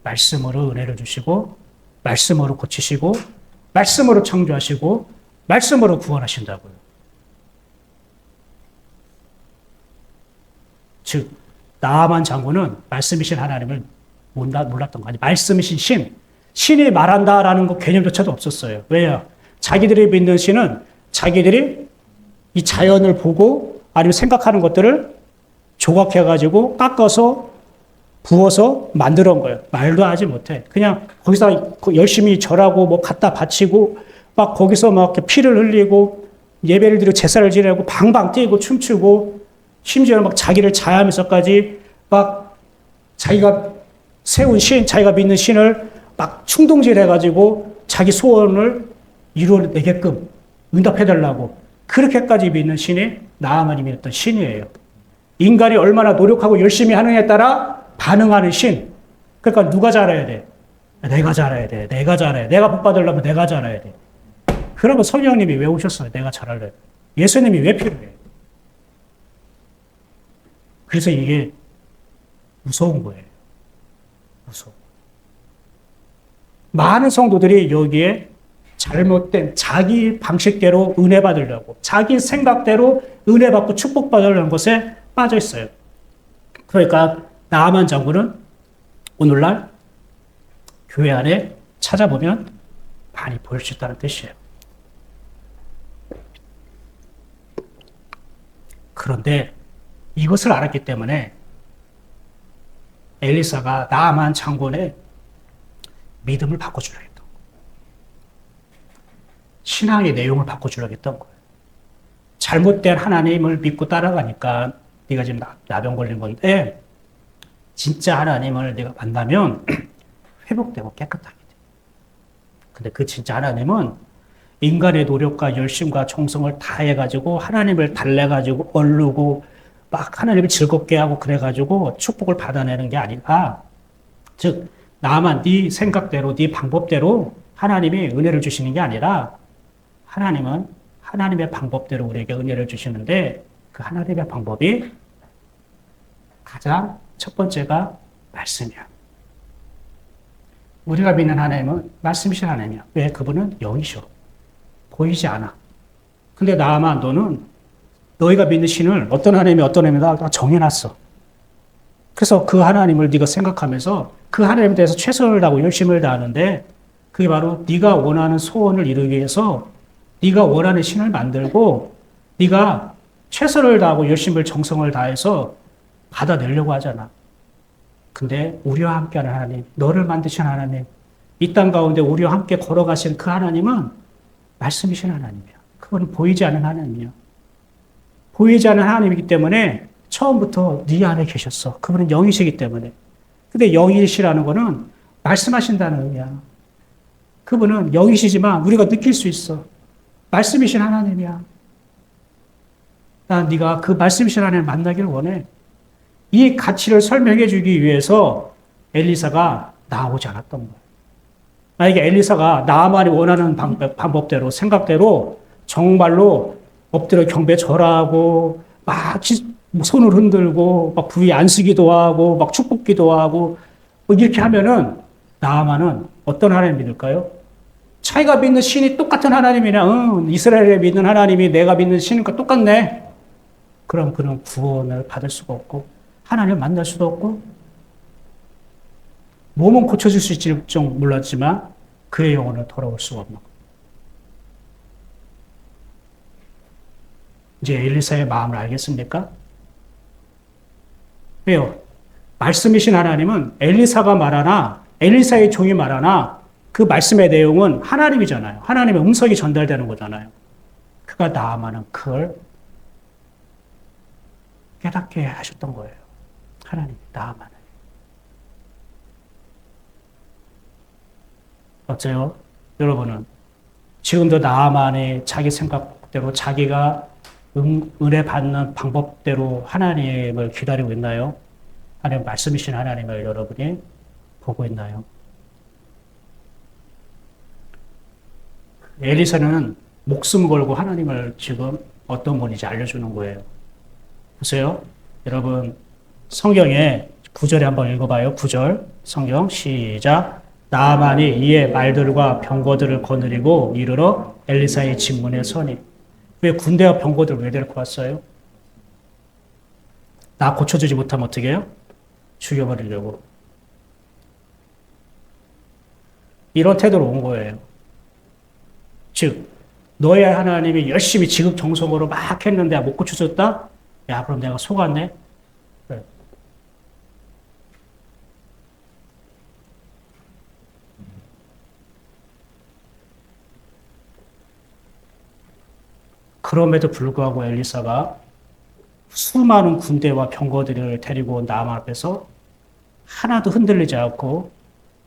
말씀으로 은혜를 주시고, 말씀으로 고치시고, 말씀으로 창조하시고, 말씀으로 구원하신다고요. 즉, 나아만 장군은 말씀이신 하나님을 몰랐던 거 아니에요. 말씀이신 신, 신이 말한다라는 거 개념조차도 없었어요. 왜요? 자기들이 믿는 신은 자기들이 이 자연을 보고 아니면 생각하는 것들을 조각해가지고 깎아서 부어서 만들어 온 거예요. 말도 하지 못해. 그냥 거기서 열심히 절하고 뭐 갖다 바치고 막 거기서 막 피를 흘리고 예배를 드리고 제사를 지내고 방방 뛰고 춤추고 심지어 막 자기를 자하면서까지 막 자기가 세운 신, 자기가 믿는 신을 막 충동질 해가지고 자기 소원을 이루어내게끔 응답해달라고 그렇게까지 믿는 신이 나아만이 믿었던 신이에요. 인간이 얼마나 노력하고 열심히 하느냐에 따라 반응하는 신. 그러니까 누가 잘해야 돼? 내가 잘해야 돼. 내가 잘해. 내가 복 받으려면 내가 잘해야 돼. 그러면 성령님이 왜 오셨어요? 내가 잘하려면. 예수님이 왜 필요해? 그래서 이게 무서운 거예요. 무서워. 많은 성도들이 여기에 잘못된 자기 방식대로 은혜 받으려고, 자기 생각대로 은혜 받고 축복 받으려는 것에 빠져 있어요. 그러니까 나아만 장군은 오늘날 교회 안에 찾아보면 많이 보일 수 있다는 뜻이에요. 그런데 이것을 알았기 때문에 엘리사가 나아만 장군의 믿음을 바꿔주려고 했던 거예요. 신앙의 내용을 바꿔주려고 했던 거예요. 잘못된 하나님을 믿고 따라가니까 네가 지금 나병 걸린 건데 진짜 하나님을 네가 만나면 회복되고 깨끗하게 돼. 근데 그 진짜 하나님은 인간의 노력과 열심과 정성을 다해가지고 하나님을 달래가지고 얼르고 막 하나님을 즐겁게 하고 그래가지고 축복을 받아내는 게 아니라, 즉 나만 네 생각대로 네 방법대로 하나님이 은혜를 주시는 게 아니라 하나님은 하나님의 방법대로 우리에게 은혜를 주시는데 그 하나님의 방법이 가장 첫 번째가 말씀이야. 우리가 믿는 하나님은 말씀이신 하나님이야. 왜? 그분은 영이셔. 보이지 않아. 근데 나아만 너는 너희가 믿는 신을 어떤 하나님이 어떤 하나님이다 다 정해놨어. 그래서 그 하나님을 네가 생각하면서 그 하나님에 대해서 최선을 다하고 열심을 다하는데 그게 바로 네가 원하는 소원을 이루기 위해서 네가 원하는 신을 만들고 네가 최선을 다하고 열심을 정성을 다해서 받아내려고 하잖아. 근데 우리와 함께하는 하나님, 너를 만드신 하나님, 이 땅 가운데 우리와 함께 걸어가신 그 하나님은 말씀이신 하나님이야. 그건 보이지 않는 하나님이야. 보이지 않는 하나님이기 때문에 처음부터 네 안에 계셨어. 그분은 영이시기 때문에. 근데 영이시라는 거는 말씀하신다는 의미야. 그분은 영이시지만 우리가 느낄 수 있어. 말씀이신 하나님이야. 난 네가 그 말씀이신 하나님을 만나기를 원해. 이 가치를 설명해 주기 위해서 엘리사가 나오지 않았던 거야. 만약에 엘리사가 나만이 원하는 방법대로 생각대로 정말로 엎드려 경배 절하고 막 손을 흔들고 막 부위 안쓰기도 하고 막 축복기도 하고 뭐 이렇게 하면은 나아만은 어떤 하나님 믿을까요? 자기가 믿는 신이 똑같은 하나님이냐? 이스라엘에 믿는 하나님이 내가 믿는 신과 똑같네. 그럼 그는 구원을 받을 수가 없고 하나님을 만날 수도 없고 몸은 고쳐질 수 있을지 몰랐지만 그의 영혼은 돌아올 수가 없는 거예요. 이제 엘리사의 마음을 알겠습니까? 왜요? 말씀이신 하나님은 엘리사가 말하나 엘리사의 종이 말하나 그 말씀의 내용은 하나님이잖아요. 하나님의 음성이 전달되는 거잖아요. 그가 나아만은 그걸 깨닫게 하셨던 거예요. 하나님이 나아만은. 어째요? 여러분은 지금도 나아만이 자기 생각대로 자기가 은혜 받는 방법대로 하나님을 기다리고 있나요? 하나님 말씀이신 하나님을 여러분이 보고 있나요? 엘리사는 목숨 걸고 하나님을 지금 어떤 분인지 알려주는 거예요. 보세요. 여러분 성경에 9절에 한번 읽어봐요. 9절 성경 시작. 나아만이 이에 말들과 병거들을 거느리고 이르러 엘리사의 집문에 서니. 왜 군대와 병거들을 왜 데리고 왔어요? 나 고쳐주지 못하면 어떻게 해요? 죽여버리려고. 이런 태도로 온 거예요. 즉 너의 하나님이 열심히 지극정성으로 막 했는데 못 고쳐줬다? 야 그럼 내가 속았네? 그래. 그럼에도 불구하고 엘리사가 수많은 군대와 병거들을 데리고 온 나아만 앞에서 하나도 흔들리지 않고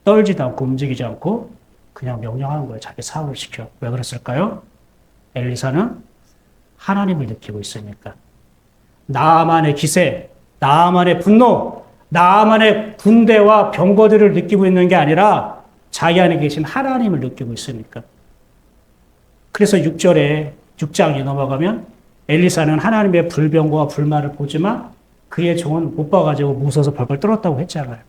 떨지도 않고 움직이지 않고 그냥 명령하는 거예요. 자기 사업을 시켜. 왜 그랬을까요? 엘리사는 하나님을 느끼고 있으니까. 나아만의 기세, 나아만의 분노, 나아만의 군대와 병거들을 느끼고 있는 게 아니라 자기 안에 계신 하나님을 느끼고 있으니까. 그래서 6장에 넘어가면 엘리사는 하나님의 불병과 불만을 보지만 그의 종은 못 봐가지고 무서워서 벌벌 떨었다고 했잖아요.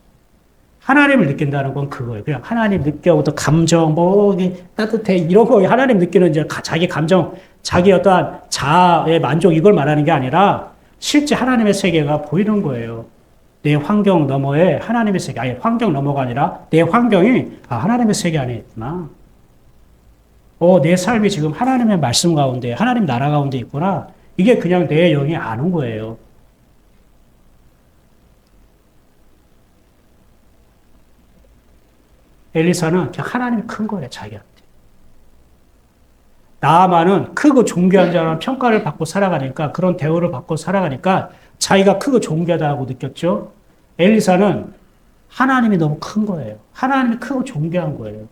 하나님을 느낀다는 건 그거예요. 그냥 하나님 느껴부터 감정, 따뜻해, 이런 거 하나님 느끼는 이제 자기 감정, 자기 어떠한 자아의 만족 이걸 말하는 게 아니라 실제 하나님의 세계가 보이는 거예요. 내 환경 너머에 하나님의 세계, 아니 환경 너머가 아니라 내 환경이 하나님의 세계 안에 있구나. 내 삶이 지금 하나님의 말씀 가운데, 하나님 나라 가운데 있구나. 이게 그냥 내 영이 아는 거예요. 엘리사는 그냥 하나님이 큰 거예요, 자기한테. 나아만은 크고 존귀한 자라는 평가를 받고 살아가니까, 그런 대우를 받고 살아가니까 자기가 크고 존귀하다고 느꼈죠. 엘리사는 하나님이 너무 큰 거예요. 하나님이 크고 존귀한 거예요.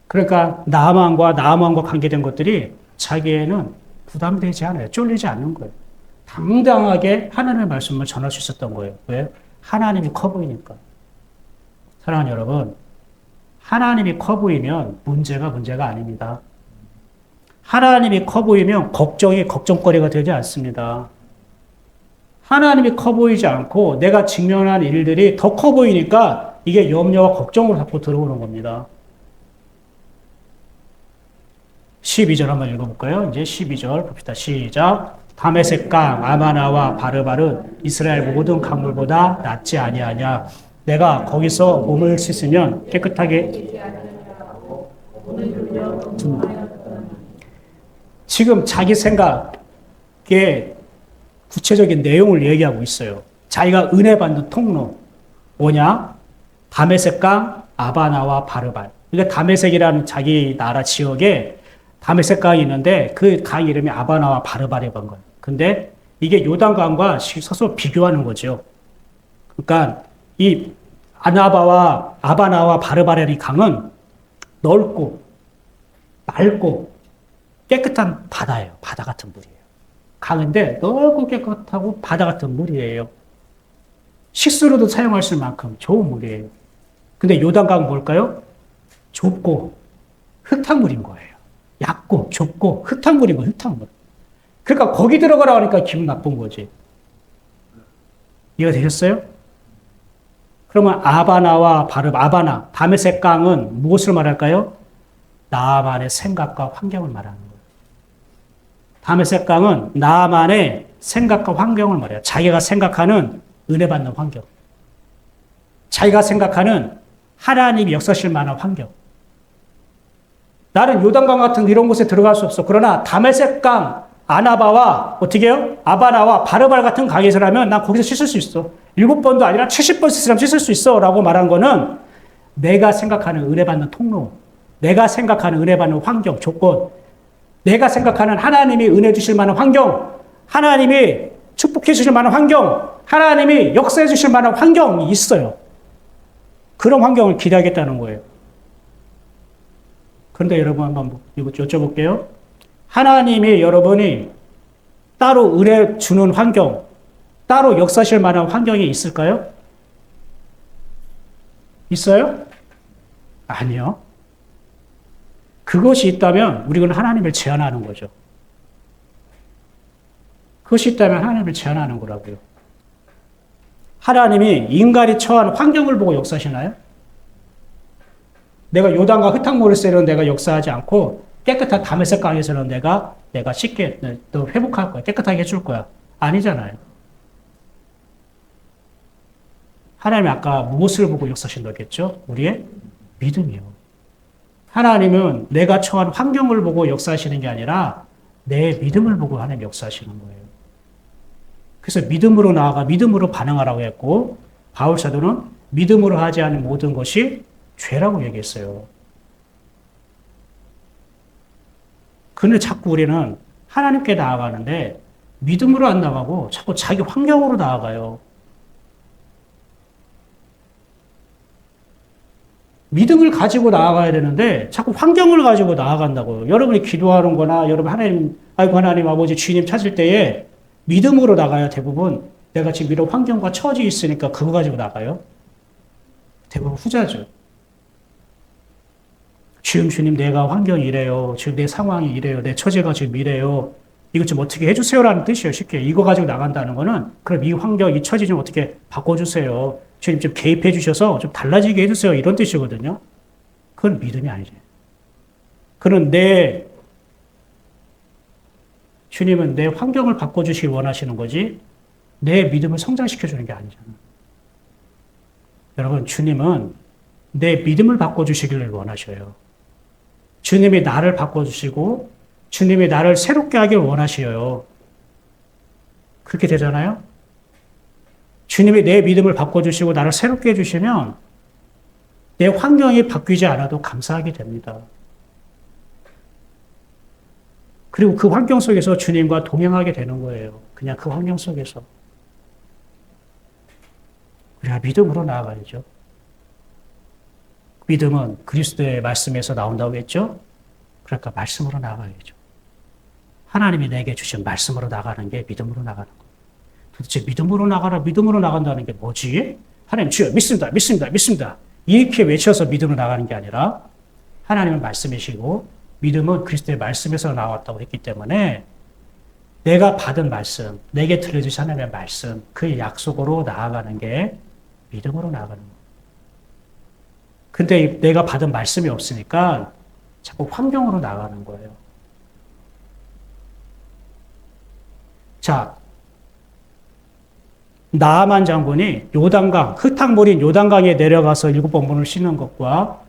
그러니까 나아만과 관계된 것들이 자기에는 부담되지 않아요. 쫄리지 않는 거예요. 당당하게 하나님의 말씀을 전할 수 있었던 거예요. 왜? 하나님이 커 보이니까. 사랑하는 여러분, 하나님이 커 보이면 문제가 아닙니다. 하나님이 커 보이면 걱정이 걱정거리가 되지 않습니다. 하나님이 커 보이지 않고 내가 직면한 일들이 더 커 보이니까 이게 염려와 걱정으로 자꾸 들어오는 겁니다. 12절 한번 읽어볼까요? 이제 12절 봅시다. 시작. 다메섹 강 아마나와 바르발은 이스라엘 모든 강물보다 낫지 아니하냐. 내가 거기서 몸을 씻으면 깨끗하게. 지금 자기 생각의 구체적인 내용을 얘기하고 있어요. 자기가 은혜 받는 통로 뭐냐? 다메섹 강 아바나와 바르발. 그러니까 다메섹이라는 자기 나라 지역에 다메섹 강이 있는데 그 강 이름이 아바나와 바르발이라는 거예요. 근데 이게 요단강과 서로 비교하는 거죠. 그러니까 이 아바나와 바르바레리 강은 넓고 맑고 깨끗한 바다예요. 바다 같은 물이에요. 강인데 넓고 깨끗하고 바다 같은 물이에요. 식수로도 사용할 수 있을 만큼 좋은 물이에요. 근데 요단강은 뭘까요? 좁고 흙탕물인 거예요. 얕고 좁고 흙탕물인 거예요. 흙탕물. 그러니까 거기 들어가라 하니까 기분 나쁜 거지. 이해가 되셨어요? 그러면 아바나, 다메섹 강은 무엇을 말할까요? 나만의 생각과 환경을 말하는 거예요. 다메섹 강은 나만의 생각과 환경을 말해요. 자기가 생각하는 은혜 받는 환경. 자기가 생각하는 하나님이 역사실 만한 환경. 나는 요단강 같은 이런 곳에 들어갈 수 없어. 그러나 다메섹 강, 아나바와 어떻게 해요? 아바나와 바르발 같은 강에서라면 난 거기서 씻을 수 있어. 7번도 아니라 70번 씻을 수 있어. 라고 말한 거는 내가 생각하는 은혜 받는 통로, 내가 생각하는 은혜 받는 환경, 조건, 내가 생각하는 하나님이 은혜 주실 만한 환경, 하나님이 축복해 주실 만한 환경, 하나님이 역사해 주실 만한 환경이 있어요. 그런 환경을 기대하겠다는 거예요. 그런데 여러분 한번 이거 여쭤볼게요. 하나님이 여러분이 따로 은혜 주는 환경, 따로 역사실 만한 환경이 있을까요? 있어요? 아니요. 그것이 있다면 우리는 하나님을 제한하는 거죠. 그것이 있다면 하나님을 제한하는 거라고요. 하나님이 인간이 처한 환경을 보고 역사하시나요? 내가 요단과 흙탕물에서는 내가 역사하지 않고 깨끗한 다메섹 강에서는 내가 쉽게 너 회복할 거야. 깨끗하게 해줄 거야. 아니잖아요. 하나님이 아까 무엇을 보고 역사하신다겠죠? 우리의 믿음이요. 하나님은 내가 처한 환경을 보고 역사하시는 게 아니라 내 믿음을 보고 하나님 역사하시는 거예요. 그래서 믿음으로 나아가 믿음으로 반응하라고 했고 바울 사도는 믿음으로 하지 않은 모든 것이 죄라고 얘기했어요. 그런데 자꾸 우리는 하나님께 나아가는데 믿음으로 안 나가고 자꾸 자기 환경으로 나아가요. 믿음을 가지고 나아가야 되는데 자꾸 환경을 가지고 나아간다고요. 여러분이 기도하는 거나 여러분 하나님, 아이고 하나님 아버지 주님 찾을 때에 믿음으로 나가야 대부분 내가 지금 이런 환경과 처지 있으니까 그거 가지고 나가요. 대부분 후자죠. 지금 주님 내가 환경이 이래요. 지금 내 상황이 이래요. 내 처지가 지금 이래요. 이것 좀 어떻게 해주세요라는 뜻이에요. 쉽게. 이거 가지고 나간다는 거는 그럼 이 환경, 이 처지 좀 어떻게 바꿔주세요. 주님 좀 개입해 주셔서 좀 달라지게 해주세요. 이런 뜻이거든요. 그건 믿음이 아니죠. 그는 주님은 내 환경을 바꿔주시길 원하시는 거지 내 믿음을 성장시켜주는 게 아니잖아. 여러분 주님은 내 믿음을 바꿔주시기를 원하셔요. 주님이 나를 바꿔주시고 주님이 나를 새롭게 하길 원하셔요. 그렇게 되잖아요. 주님이 내 믿음을 바꿔주시고 나를 새롭게 해주시면 내 환경이 바뀌지 않아도 감사하게 됩니다. 그리고 그 환경 속에서 주님과 동행하게 되는 거예요. 그냥 그 환경 속에서. 우리가 믿음으로 나아가야죠. 믿음은 그리스도의 말씀에서 나온다고 했죠? 그러니까 말씀으로 나아가야죠. 하나님이 내게 주신 말씀으로 나가는 게 믿음으로 나가는 거예요. 도대체 믿음으로 나가라, 믿음으로 나간다는 게 뭐지? 하나님 주여 믿습니다, 믿습니다, 믿습니다. 이렇게 외쳐서 믿음으로 나가는 게 아니라 하나님은 말씀이시고 믿음은 그리스도의 말씀에서 나왔다고 했기 때문에 내가 받은 말씀, 내게 들려주신 하나님의 말씀, 그 약속으로 나아가는 게 믿음으로 나아가는 거예요. 근데 내가 받은 말씀이 없으니까 자꾸 환경으로 나가는 거예요. 자, 나아만 장군이 요단강, 흙탕물인 요단강에 내려가서 7번 몸을 씻는 것과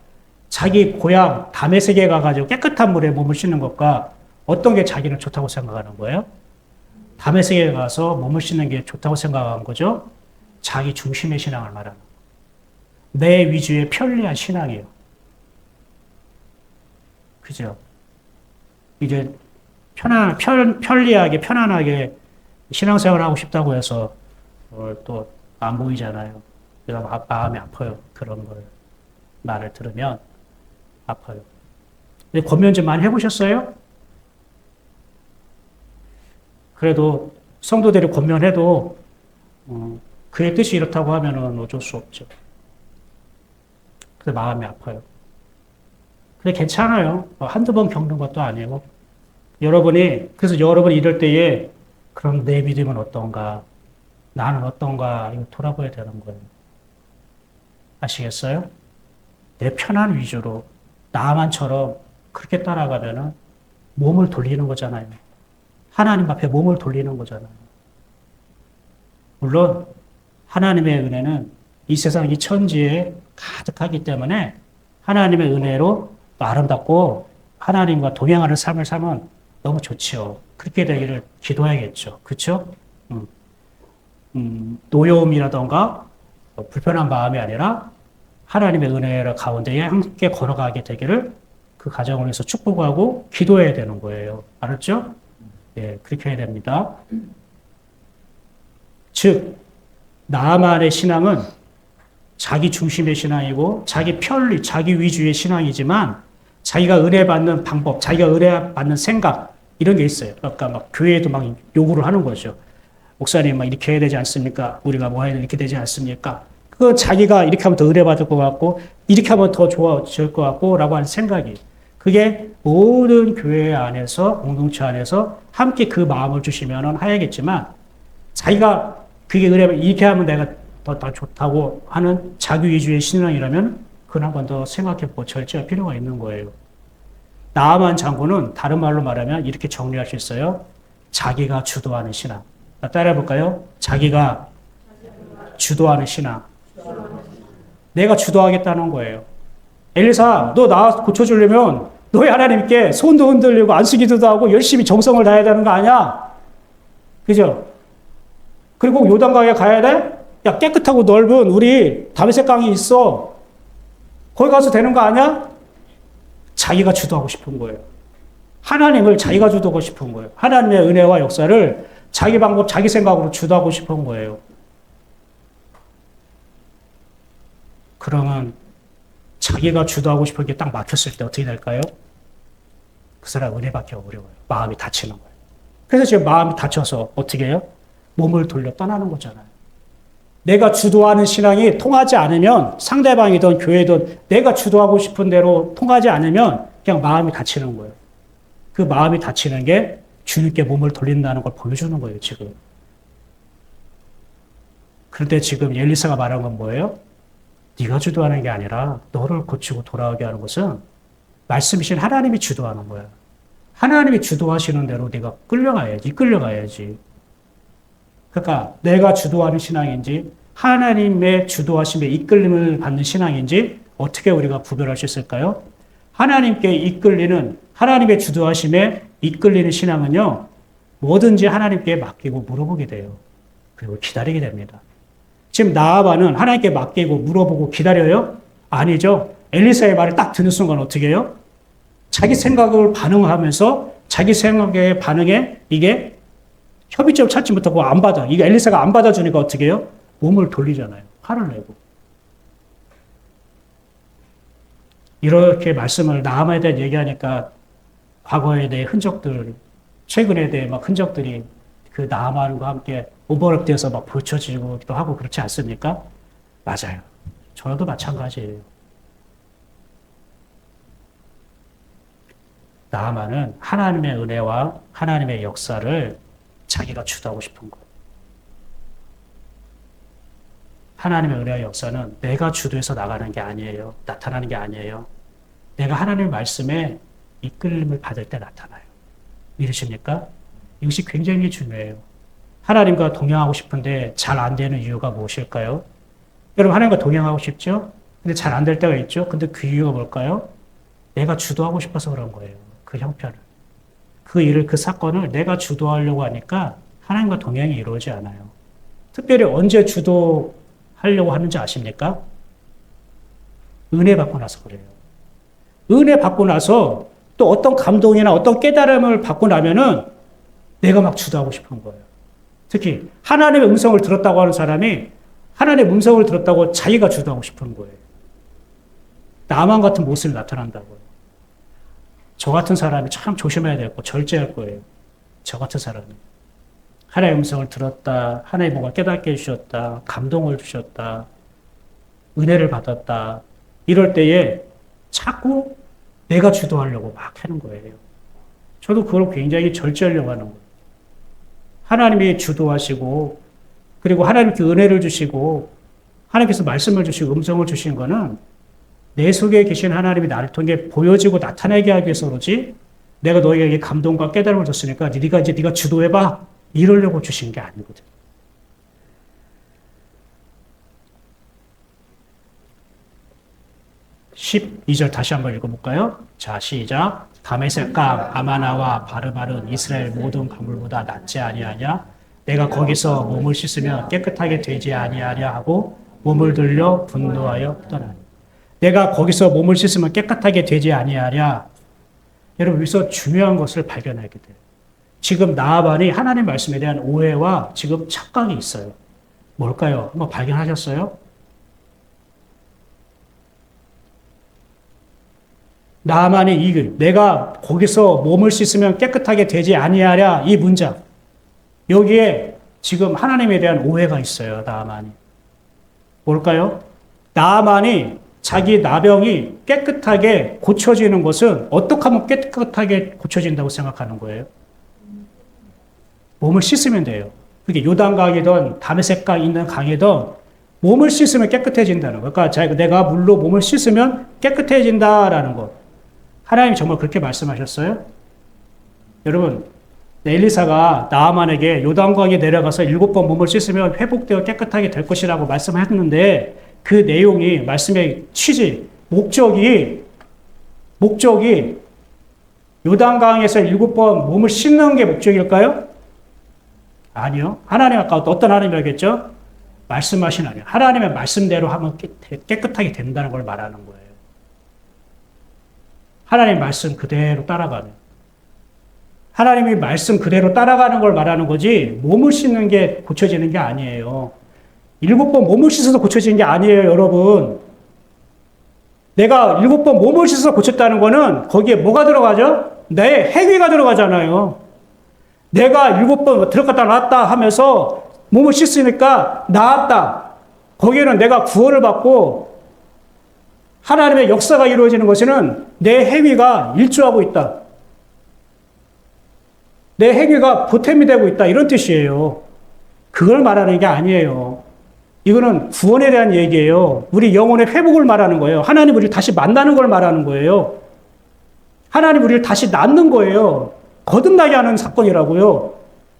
자기 고향 다메섹에 가가지고 깨끗한 물에 몸을 씻는 것과 어떤 게 자기는 좋다고 생각하는 거예요? 다메섹에 가서 몸을 씻는 게 좋다고 생각한 거죠? 자기 중심의 신앙을 말하는 거예요. 내 위주의 편리한 신앙이에요. 그죠? 이제 편리하게, 편안하게 신앙생활 하고 싶다고 해서 또 안 보이잖아요. 그래서 마음이 아파요. 그런 걸 말을 들으면 아파요. 근데 권면 좀 많이 해보셨어요? 그래도 성도들이 권면해도 그의 뜻이 이렇다고 하면은 어쩔 수 없죠. 그래서 마음이 아파요. 근데 괜찮아요. 한두 번 겪는 것도 아니고. 그래서 여러분이 이럴 때에 그럼 내 믿음은 어떤가? 나는 어떤가? 이거 돌아봐야 되는 거예요. 아시겠어요? 내 편한 위주로 나만처럼 그렇게 따라가면은 몸을 돌리는 거잖아요. 하나님 앞에 몸을 돌리는 거잖아요. 물론 하나님의 은혜는 이 세상 이 천지에 가득하기 때문에 하나님의 은혜로 아름답고 하나님과 동행하는 삶을 살면 너무 좋죠. 그렇게 되기를 기도해야겠죠. 그렇죠? 노여움이라던가 불편한 마음이 아니라 하나님의 은혜 가운데에 함께 걸어가게 되기를 그 가정을 위해서 축복하고 기도해야 되는 거예요. 알았죠? 예, 그렇게 해야 됩니다. 즉, 나만의 신앙은 자기 중심의 신앙이고 자기 편리, 자기 위주의 신앙이지만 자기가 은혜 받는 방법, 자기가 은혜 받는 생각 이런 게 있어요. 그러니까 막 교회에도 막 요구를 하는 거죠. 목사님 막 이렇게 해야 되지 않습니까? 우리가 뭐 해야 이렇게 되지 않습니까? 그 자기가 이렇게 하면 더 은혜 받을 것 같고 이렇게 하면 더 좋아질 것 같고 라고 하는 생각이 그게 모든 교회 안에서, 공동체 안에서 함께 그 마음을 주시면 하야겠지만, 자기가 그게 은혜면 이렇게 하면 내가 더 좋다고 하는 자기 위주의 신앙이라면, 그건 한 번 더 생각해보고 절제할 필요가 있는 거예요. 나아만 장군은 다른 말로 말하면 이렇게 정리할 수 있어요. 자기가 주도하는 신앙. 따라해볼까요? 자기가 주도하는 신앙. 내가 주도하겠다는 거예요. 엘리사, 너 나 고쳐주려면 너희 하나님께 손도 흔들리고 안수기도도 하고 열심히 정성을 다해야 되는 거 아니야? 그죠? 그리고 요단강에 가야 돼? 야, 깨끗하고 넓은 우리 다메섹 강이 있어. 거기 가서 되는 거 아니야? 자기가 주도하고 싶은 거예요. 하나님을 자기가 주도하고 싶은 거예요. 하나님의 은혜와 역사를 자기 방법, 자기 생각으로 주도하고 싶은 거예요. 그러면 자기가 주도하고 싶은 게 딱 막혔을 때 어떻게 될까요? 그 사람 은혜 받기 어려워요. 마음이 다치는 거예요. 그래서 지금 마음이 다쳐서 어떻게 해요? 몸을 돌려 떠나는 거잖아요. 내가 주도하는 신앙이 통하지 않으면 상대방이든 교회든 내가 주도하고 싶은 대로 통하지 않으면 그냥 마음이 다치는 거예요. 그 마음이 다치는 게 주님께 몸을 돌린다는 걸 보여주는 거예요, 지금. 그런데 지금 엘리사가 말한 건 뭐예요? 네가 주도하는 게 아니라 너를 고치고 돌아오게 하는 것은 말씀이신 하나님이 주도하는 거야. 하나님이 주도하시는 대로 네가 끌려가야지, 이끌려가야지. 그러니까 내가 주도하는 신앙인지 하나님의 주도하심에 이끌림을 받는 신앙인지 어떻게 우리가 구별할 수 있을까요? 하나님께 이끌리는, 하나님의 주도하심에 이끌리는 신앙은요, 뭐든지 하나님께 맡기고 물어보게 돼요. 그리고 기다리게 됩니다. 지금 나아반은 하나님께 맡기고 물어보고 기다려요? 아니죠. 엘리사의 말을 딱 듣는 순간 어떻게 해요? 자기 생각을 반응하면서 자기 생각의 반응에 이게 협의점을 찾지 못하고 안 받아. 이게 엘리사가 안 받아주니까 어떻게 해요? 몸을 돌리잖아요. 화를 내고. 이렇게 말씀을 나아만에 대한 얘기하니까 과거에 대해 흔적들, 최근에 대해 막 흔적들이 그 나아만과 함께 오버랩되어서 막 붙여지기도 하고 그렇지 않습니까? 맞아요. 저도 마찬가지예요. 나아만은 하나님의 은혜와 하나님의 역사를 자기가 주도하고 싶은 거예요. 하나님의 은혜와 역사는 내가 주도해서 나가는 게 아니에요. 나타나는 게 아니에요. 내가 하나님의 말씀에 이끌림을 받을 때 나타나요. 믿으십니까? 이것이 굉장히 중요해요. 하나님과 동행하고 싶은데 잘 안 되는 이유가 무엇일까요? 여러분, 하나님과 동행하고 싶죠? 근데 잘 안 될 때가 있죠? 근데 그 이유가 뭘까요? 내가 주도하고 싶어서 그런 거예요. 그 형편을. 그 일을, 그 사건을 내가 주도하려고 하니까 하나님과 동행이 이루어지지 않아요. 특별히 언제 주도하려고 하는지 아십니까? 은혜 받고 나서 그래요. 은혜 받고 나서 또 어떤 감동이나 어떤 깨달음을 받고 나면은 내가 막 주도하고 싶은 거예요. 특히 하나님의 음성을 들었다고 하는 사람이 하나님의 음성을 들었다고 자기가 주도하고 싶은 거예요. 나만 같은 모습이 나타난다고요. 저 같은 사람이 참 조심해야 되고 절제할 거예요. 저 같은 사람이. 하나님의 음성을 들었다. 하나님의 뭔가 깨닫게 해주셨다. 감동을 주셨다. 은혜를 받았다. 이럴 때에 자꾸 내가 주도하려고 막 하는 거예요. 저도 그걸 굉장히 절제하려고 하는 거예요. 하나님이 주도하시고 그리고 하나님께 은혜를 주시고 하나님께서 말씀을 주시고 음성을 주신 거는 내 속에 계신 하나님이 나를 통해 보여지고 나타나게 하기 위해서 그러지 내가 너에게 감동과 깨달음을 줬으니까 네가 주도해봐 이러려고 주신 게 아니거든. 12절 다시 한번 읽어볼까요? 자, 시작. 다메섹 강 아마나와 바르바른 이스라엘 모든 강물보다 낫지 아니하냐? 내가 거기서 몸을 씻으면 깨끗하게 되지 아니하냐 하고 몸을 들려 분노하여 떠나니. 내가 거기서 몸을 씻으면 깨끗하게 되지 아니하냐? 여러분, 여기서 중요한 것을 발견하게 돼요. 지금 나아반이 하나님 말씀에 대한 오해와 지금 착각이 있어요. 뭘까요? 한번 발견하셨어요? 나만이 내가 거기서 몸을 씻으면 깨끗하게 되지 아니하랴 이 문장 여기에 지금 하나님에 대한 오해가 있어요. 나만이 뭘까요? 나만이 자기 나병이 깨끗하게 고쳐지는 것은 어떻게 하면 깨끗하게 고쳐진다고 생각하는 거예요? 몸을 씻으면 돼요. 그게 요단강이든 다메섹강 있는 강이든 몸을 씻으면 깨끗해진다는 거. 그러니까 내가 물로 몸을 씻으면 깨끗해진다라는 거. 하나님이 정말 그렇게 말씀하셨어요? 여러분, 엘리사가 나아만에게 요단강에 내려가서 7번 몸을 씻으면 회복되어 깨끗하게 될 것이라고 말씀했는데 그 내용이 말씀의 취지, 목적이 요단강에서 7번 몸을 씻는 게 목적일까요? 아니요. 하나님 아까 어떤 하나님이라겠죠? 말씀하신 하나님. 하나님의 말씀대로 하면 깨끗하게 된다는 걸 말하는 거예요. 하나님의 말씀 그대로 따라가는. 하나님이 말씀 그대로 따라가는 걸 말하는 거지 몸을 씻는 게 고쳐지는 게 아니에요. 7번 몸을 씻어서 고쳐지는 게 아니에요, 여러분. 내가 7번 몸을 씻어서 고쳤다는 거는 거기에 뭐가 들어가죠? 내 행위가 들어가잖아요. 내가 7번 들어갔다 나왔다 하면서 몸을 씻으니까 나았다. 거기에는 내가 구원을 받고 하나님의 역사가 이루어지는 것에는 내 행위가 일조하고 있다. 내 행위가 보탬이 되고 있다. 이런 뜻이에요. 그걸 말하는 게 아니에요. 이거는 구원에 대한 얘기예요. 우리 영혼의 회복을 말하는 거예요. 하나님 우리를 다시 만나는 걸 말하는 거예요. 하나님 우리를 다시 낳는 거예요. 거듭나게 하는 사건이라고요.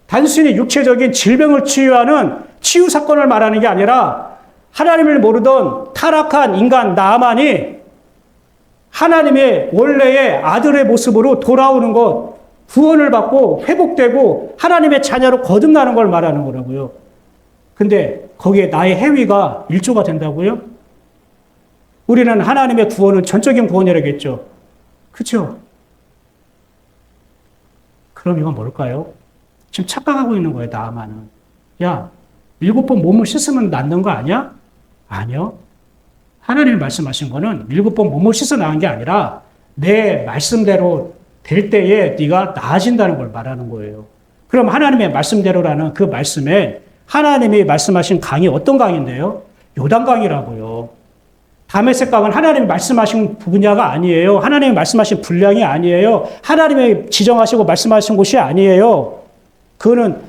단순히 육체적인 질병을 치유하는 치유 사건을 말하는 게 아니라 하나님을 모르던 타락한 인간 나아만이 하나님의 원래의 아들의 모습으로 돌아오는 것, 구원을 받고 회복되고 하나님의 자녀로 거듭나는 걸 말하는 거라고요. 근데 거기에 나의 행위가 일조가 된다고요? 우리는 하나님의 구원은 전적인 구원이라겠죠. 그렇죠? 그럼 이건 뭘까요? 지금 착각하고 있는 거예요, 나아만은. 야, 7번 몸을 씻으면 낫는 거 아니야? 아니요. 하나님이 말씀하신 거는 7번 몸을 씻어 나은 게 아니라 내 말씀대로 될 때에 네가 나아진다는 걸 말하는 거예요. 그럼 하나님의 말씀대로라는 그 말씀에 하나님이 말씀하신 강이 어떤 강인데요? 요단강이라고요. 다메섹 강은 하나님이 말씀하신 분야가 아니에요. 하나님이 말씀하신 분량이 아니에요. 하나님이 지정하시고 말씀하신 곳이 아니에요. 그거는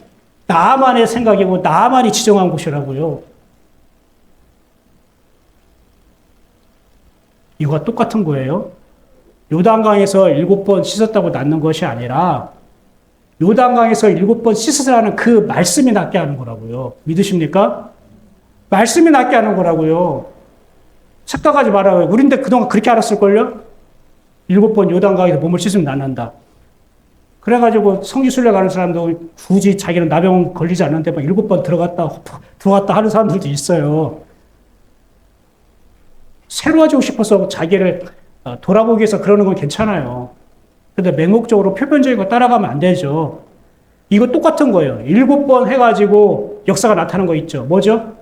나만의 생각이고 나만이 지정한 곳이라고요. 이거와 똑같은 거예요. 요단강에서 7번 씻었다고 낫는 것이 아니라 요단강에서 7번 씻으라는 그 말씀이 낫게 하는 거라고요. 믿으십니까? 말씀이 낫게 하는 거라고요. 착각하지 말아요. 우린데 그동안 그렇게 알았을걸요? 7번 요단강에서 몸을 씻으면 낫는다. 그래가지고 성지순례 가는 사람도 굳이 자기는 나병 걸리지 않는데 막 7번 들어갔다 하는 사람들도 있어요. 새로워지고 싶어서 자기를 돌아보기 위해서 그러는 건 괜찮아요. 근데 맹목적으로 표면적인 거 따라가면 안 되죠. 이거 똑같은 거예요. 7번 해가지고 역사가 나타나는 거 있죠. 뭐죠?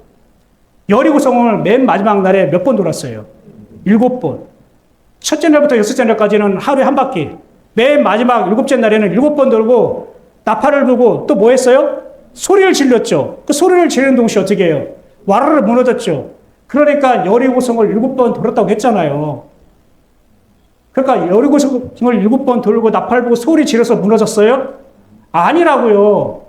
여리고성을 맨 마지막 날에 몇 번 돌았어요? 7번. 첫째 날부터 여섯째 날까지는 하루에 한 바퀴. 맨 마지막 7째 날에는 7번 돌고 나팔을 불고 또 뭐 했어요? 소리를 질렀죠. 그 소리를 지르는 동시에 어떻게 해요? 와르르 무너졌죠. 그러니까 여리고성을 7번 돌았다고 했잖아요. 그러니까 여리고성을 7번 돌고 나팔 불고 소리 지르서 무너졌어요? 아니라고요.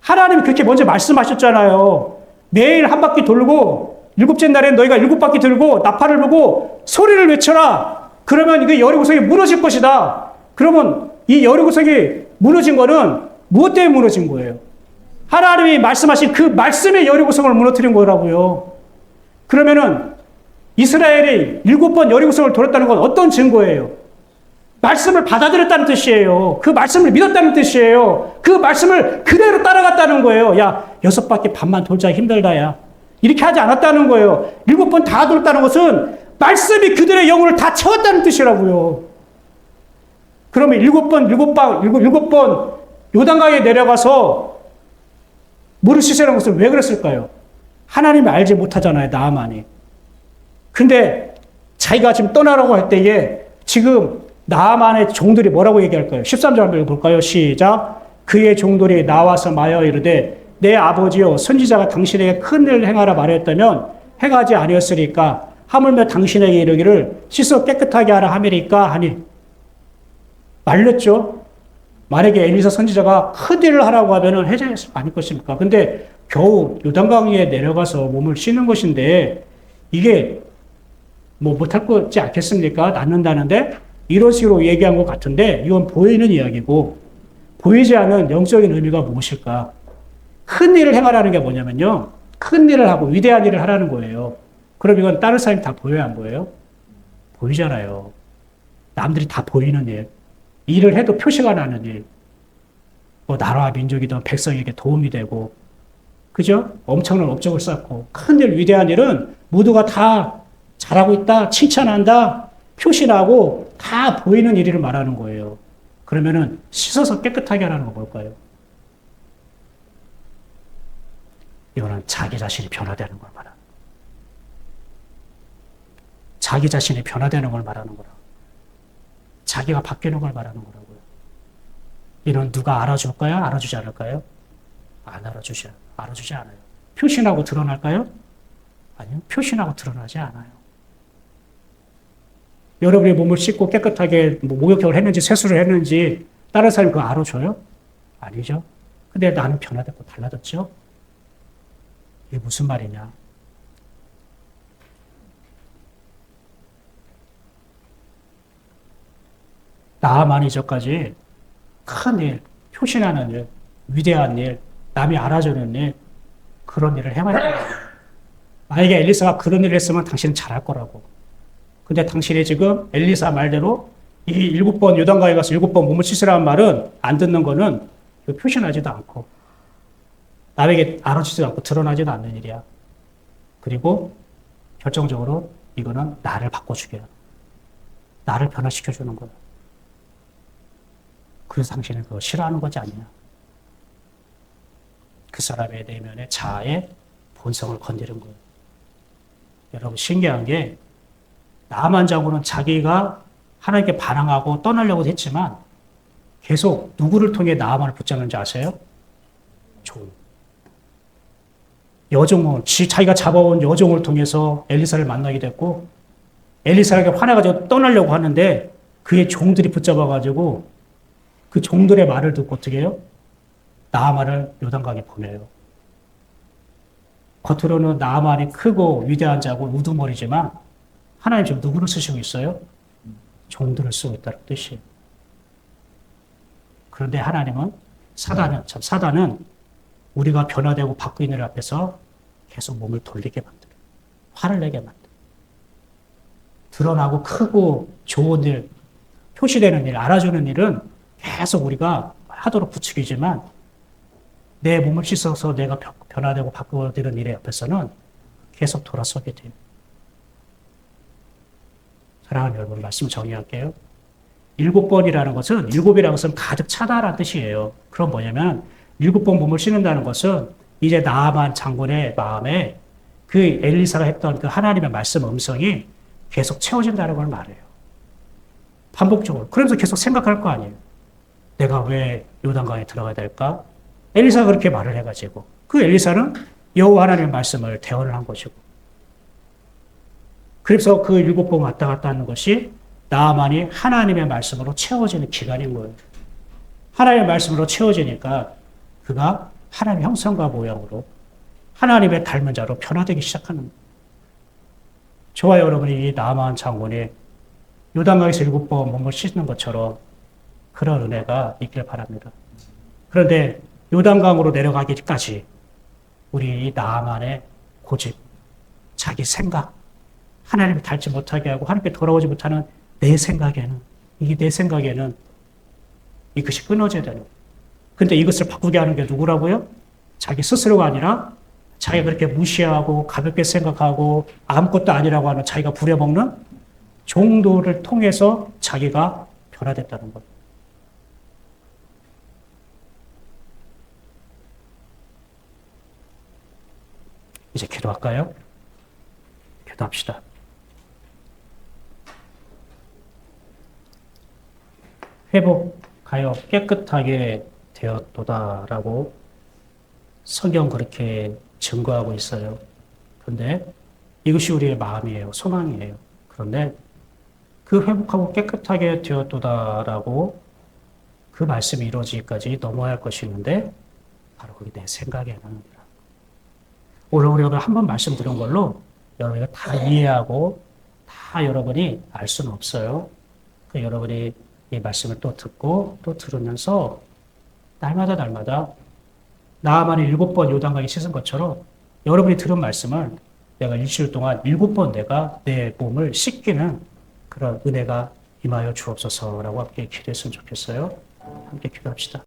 하나님이 그렇게 먼저 말씀하셨잖아요. 매일 한 바퀴 돌고 7째 날엔 너희가 7바퀴 돌고 나팔을 불고 소리를 외쳐라. 그러면 이게 여리고성이 무너질 것이다. 그러면 이 여리고성이 무너진 거는 무엇 때문에 무너진 거예요? 하나님이 말씀하신 그 말씀의 여리고성을 무너뜨린 거라고요. 그러면은 이스라엘이 7번 여리고성을 돌았다는 건 어떤 증거예요? 말씀을 받아들였다는 뜻이에요. 그 말씀을 믿었다는 뜻이에요. 그 말씀을 그대로 따라갔다는 거예요. 야, 6바퀴 반만 돌자 힘들다, 야. 이렇게 하지 않았다는 거예요. 7번 다 돌았다는 것은 말씀이 그들의 영혼을 다 채웠다는 뜻이라고요. 그러면 7번 요단강에 내려가서 물을 씻으라는 것은 왜 그랬을까요? 하나님이 알지 못하잖아요, 나아만이. 근데 자기가 지금 떠나라고 할 때에 지금 나아만의 종들이 뭐라고 얘기할까요? 13절 한번 볼까요? 시작. 그의 종들이 나와서 마여 이르되 내 아버지여 선지자가 당신에게 큰 일을 행하라 말했다면 행하지 아니었으리까 하물며 당신에게 이르기를 씻어 깨끗하게 하라 하미리까 하니 말렸죠. 만약에 엘리사 선지자가 큰 일을 하라고 하면은 해제했을 거 아닐 것입니까? 근데 겨우 요단강 위에 내려가서 몸을 씻는 것인데 이게 뭐 못할 거지 않겠습니까? 낫는다는데 이런 식으로 얘기한 것 같은데 이건 보이는 이야기고 보이지 않은 영적인 의미가 무엇일까? 큰 일을 행하라는 게 뭐냐면요. 큰 일을 하고 위대한 일을 하라는 거예요. 그럼 이건 다른 사람이 다 보여야 안 보여요? 보이잖아요. 남들이 다 보이는 일. 일을 해도 표시가 나는 일. 뭐 나라와 민족이든 백성에게 도움이 되고 그죠? 엄청난 업적을 쌓고 큰 일, 위대한 일은 모두가 다 잘하고 있다, 칭찬한다, 표시나고 다 보이는 일을 말하는 거예요. 그러면은 씻어서 깨끗하게 하라는 건 뭘까요? 이거는 자기 자신이 변화되는 걸 말하는 거예요. 자기 자신이 변화되는 걸 말하는 거라. 자기가 바뀌는 걸 말하는 거라고요. 이는 누가 알아줄까요? 알아주지 않을까요? 안 알아주지 않아요. 표시나고 드러날까요? 아니요. 표시나고 드러나지 않아요. 여러분이 몸을 씻고 깨끗하게 목욕을 했는지 세수를 했는지 다른 사람이 그거 알아줘요? 아니죠. 근데 나는 변화됐고 달라졌죠? 이게 무슨 말이냐? 나만 이전까지 큰 일, 표시나는 일, 위대한 일, 남이 알아주는 일, 그런 일을 행할 거예요. 만약에 엘리사가 그런 일을 했으면 당신은 잘할 거라고. 근데 당신이 지금 엘리사 말대로 이 7번 요단강에 가서 7번 몸을 씻으라는 말은 안 듣는 거는 표시나지도 않고 남에게 알아주지도 않고 드러나지도 않는 일이야. 그리고 결정적으로 이거는 나를 바꿔주게 하는, 나를 변화시켜주는 거야. 그래서 당신은 그거 싫어하는 거지 않냐. 그 사람의 내면의 자아의 본성을 건드린 거예요. 여러분 신기한 게 나만 장군은 자기가 하나님께 반항하고 떠나려고 했지만 계속 누구를 통해 나만을 붙잡는지 아세요? 여종을, 자기가 잡아온 여종을 통해서 엘리사를 만나게 됐고 엘리사에게 화내가지고 떠나려고 하는데 그의 종들이 붙잡아가지고 그 종들의 말을 듣고 어떻게 해요? 나아만을 요단강에 보내요. 겉으로는 나아만이 크고 위대한 자고 우두머리지만 하나님 지금 누구를 쓰시고 있어요? 종들을 쓰고 있다는 뜻이에요. 그런데 하나님은 사단은 우리가 변화되고 바뀌는 일 앞에서 계속 몸을 돌리게 만들어요. 화를 내게 만들어요. 드러나고 크고 좋은 일, 표시되는 일, 알아주는 일은 계속 우리가 하도록 부추기지만 내 몸을 씻어서 내가 변화되고 바꿔드리는 일의 옆에서는 계속 돌아서게 돼요. 사랑하는 여러분, 말씀 정리할게요. 7번이라는 것은, 7이라는 것은 가득 차다라는 뜻이에요. 그럼 뭐냐면 7번 몸을 씻는다는 것은 이제 나아만 장군의 마음에 그 엘리사가 했던 그 하나님의 말씀 음성이 계속 채워진다는 걸 말해요. 반복적으로. 그러면서 계속 생각할 거 아니에요. 내가 왜 요단강에 들어가야 될까? 엘리사가 그렇게 말을 해가지고 그 엘리사는 여호와 하나님의 말씀을 대언을 한 것이고 그래서 그 7번 왔다 갔다 하는 것이 나아만이 하나님의 말씀으로 채워지는 기간인 거예요. 하나님의 말씀으로 채워지니까 그가 하나님의 형상과 모양으로 하나님의 닮은 자로 변화되기 시작하는 거예요. 저와 여러분이 이 나아만 장군이 요단강에서 7번 몸을 씻는 것처럼 그런 은혜가 있길 바랍니다. 그런데 요단강으로 내려가기까지 우리 이 나아만의 고집, 자기 생각, 하나님을 닮지 못하게 하고 하나님께 돌아오지 못하는 내 생각에는 이것이 끊어져야 되는 거예요. 근데 이것을 바꾸게 하는 게 누구라고요? 자기 스스로가 아니라 자기가 그렇게 무시하고 가볍게 생각하고 아무것도 아니라고 하는 자기가 부려먹는 종도를 통해서 자기가 변화됐다는 거예요. 이제 기도할까요? 기도합시다. 회복하여 깨끗하게 되었도다라고 성경 그렇게 증거하고 있어요. 그런데 이것이 우리의 마음이에요. 소망이에요. 그런데 그 회복하고 깨끗하게 되었도다라고 그 말씀이 이루어지기까지 넘어야 할 것이 있는데 바로 그게 내 생각이 아닙니다. 오늘 우리가 한번 말씀드린 걸로 여러분이 다 이해하고 다 여러분이 알 수는 없어요. 그 여러분이 이 말씀을 또 듣고 또 들으면서 날마다 나아만이 7번 요단강에 씻은 것처럼 여러분이 들은 말씀을 내가 일주일 동안 7번 내가 내 몸을 씻기는 그런 은혜가 임하여 주옵소서라고 함께 기도했으면 좋겠어요. 함께 기도합시다.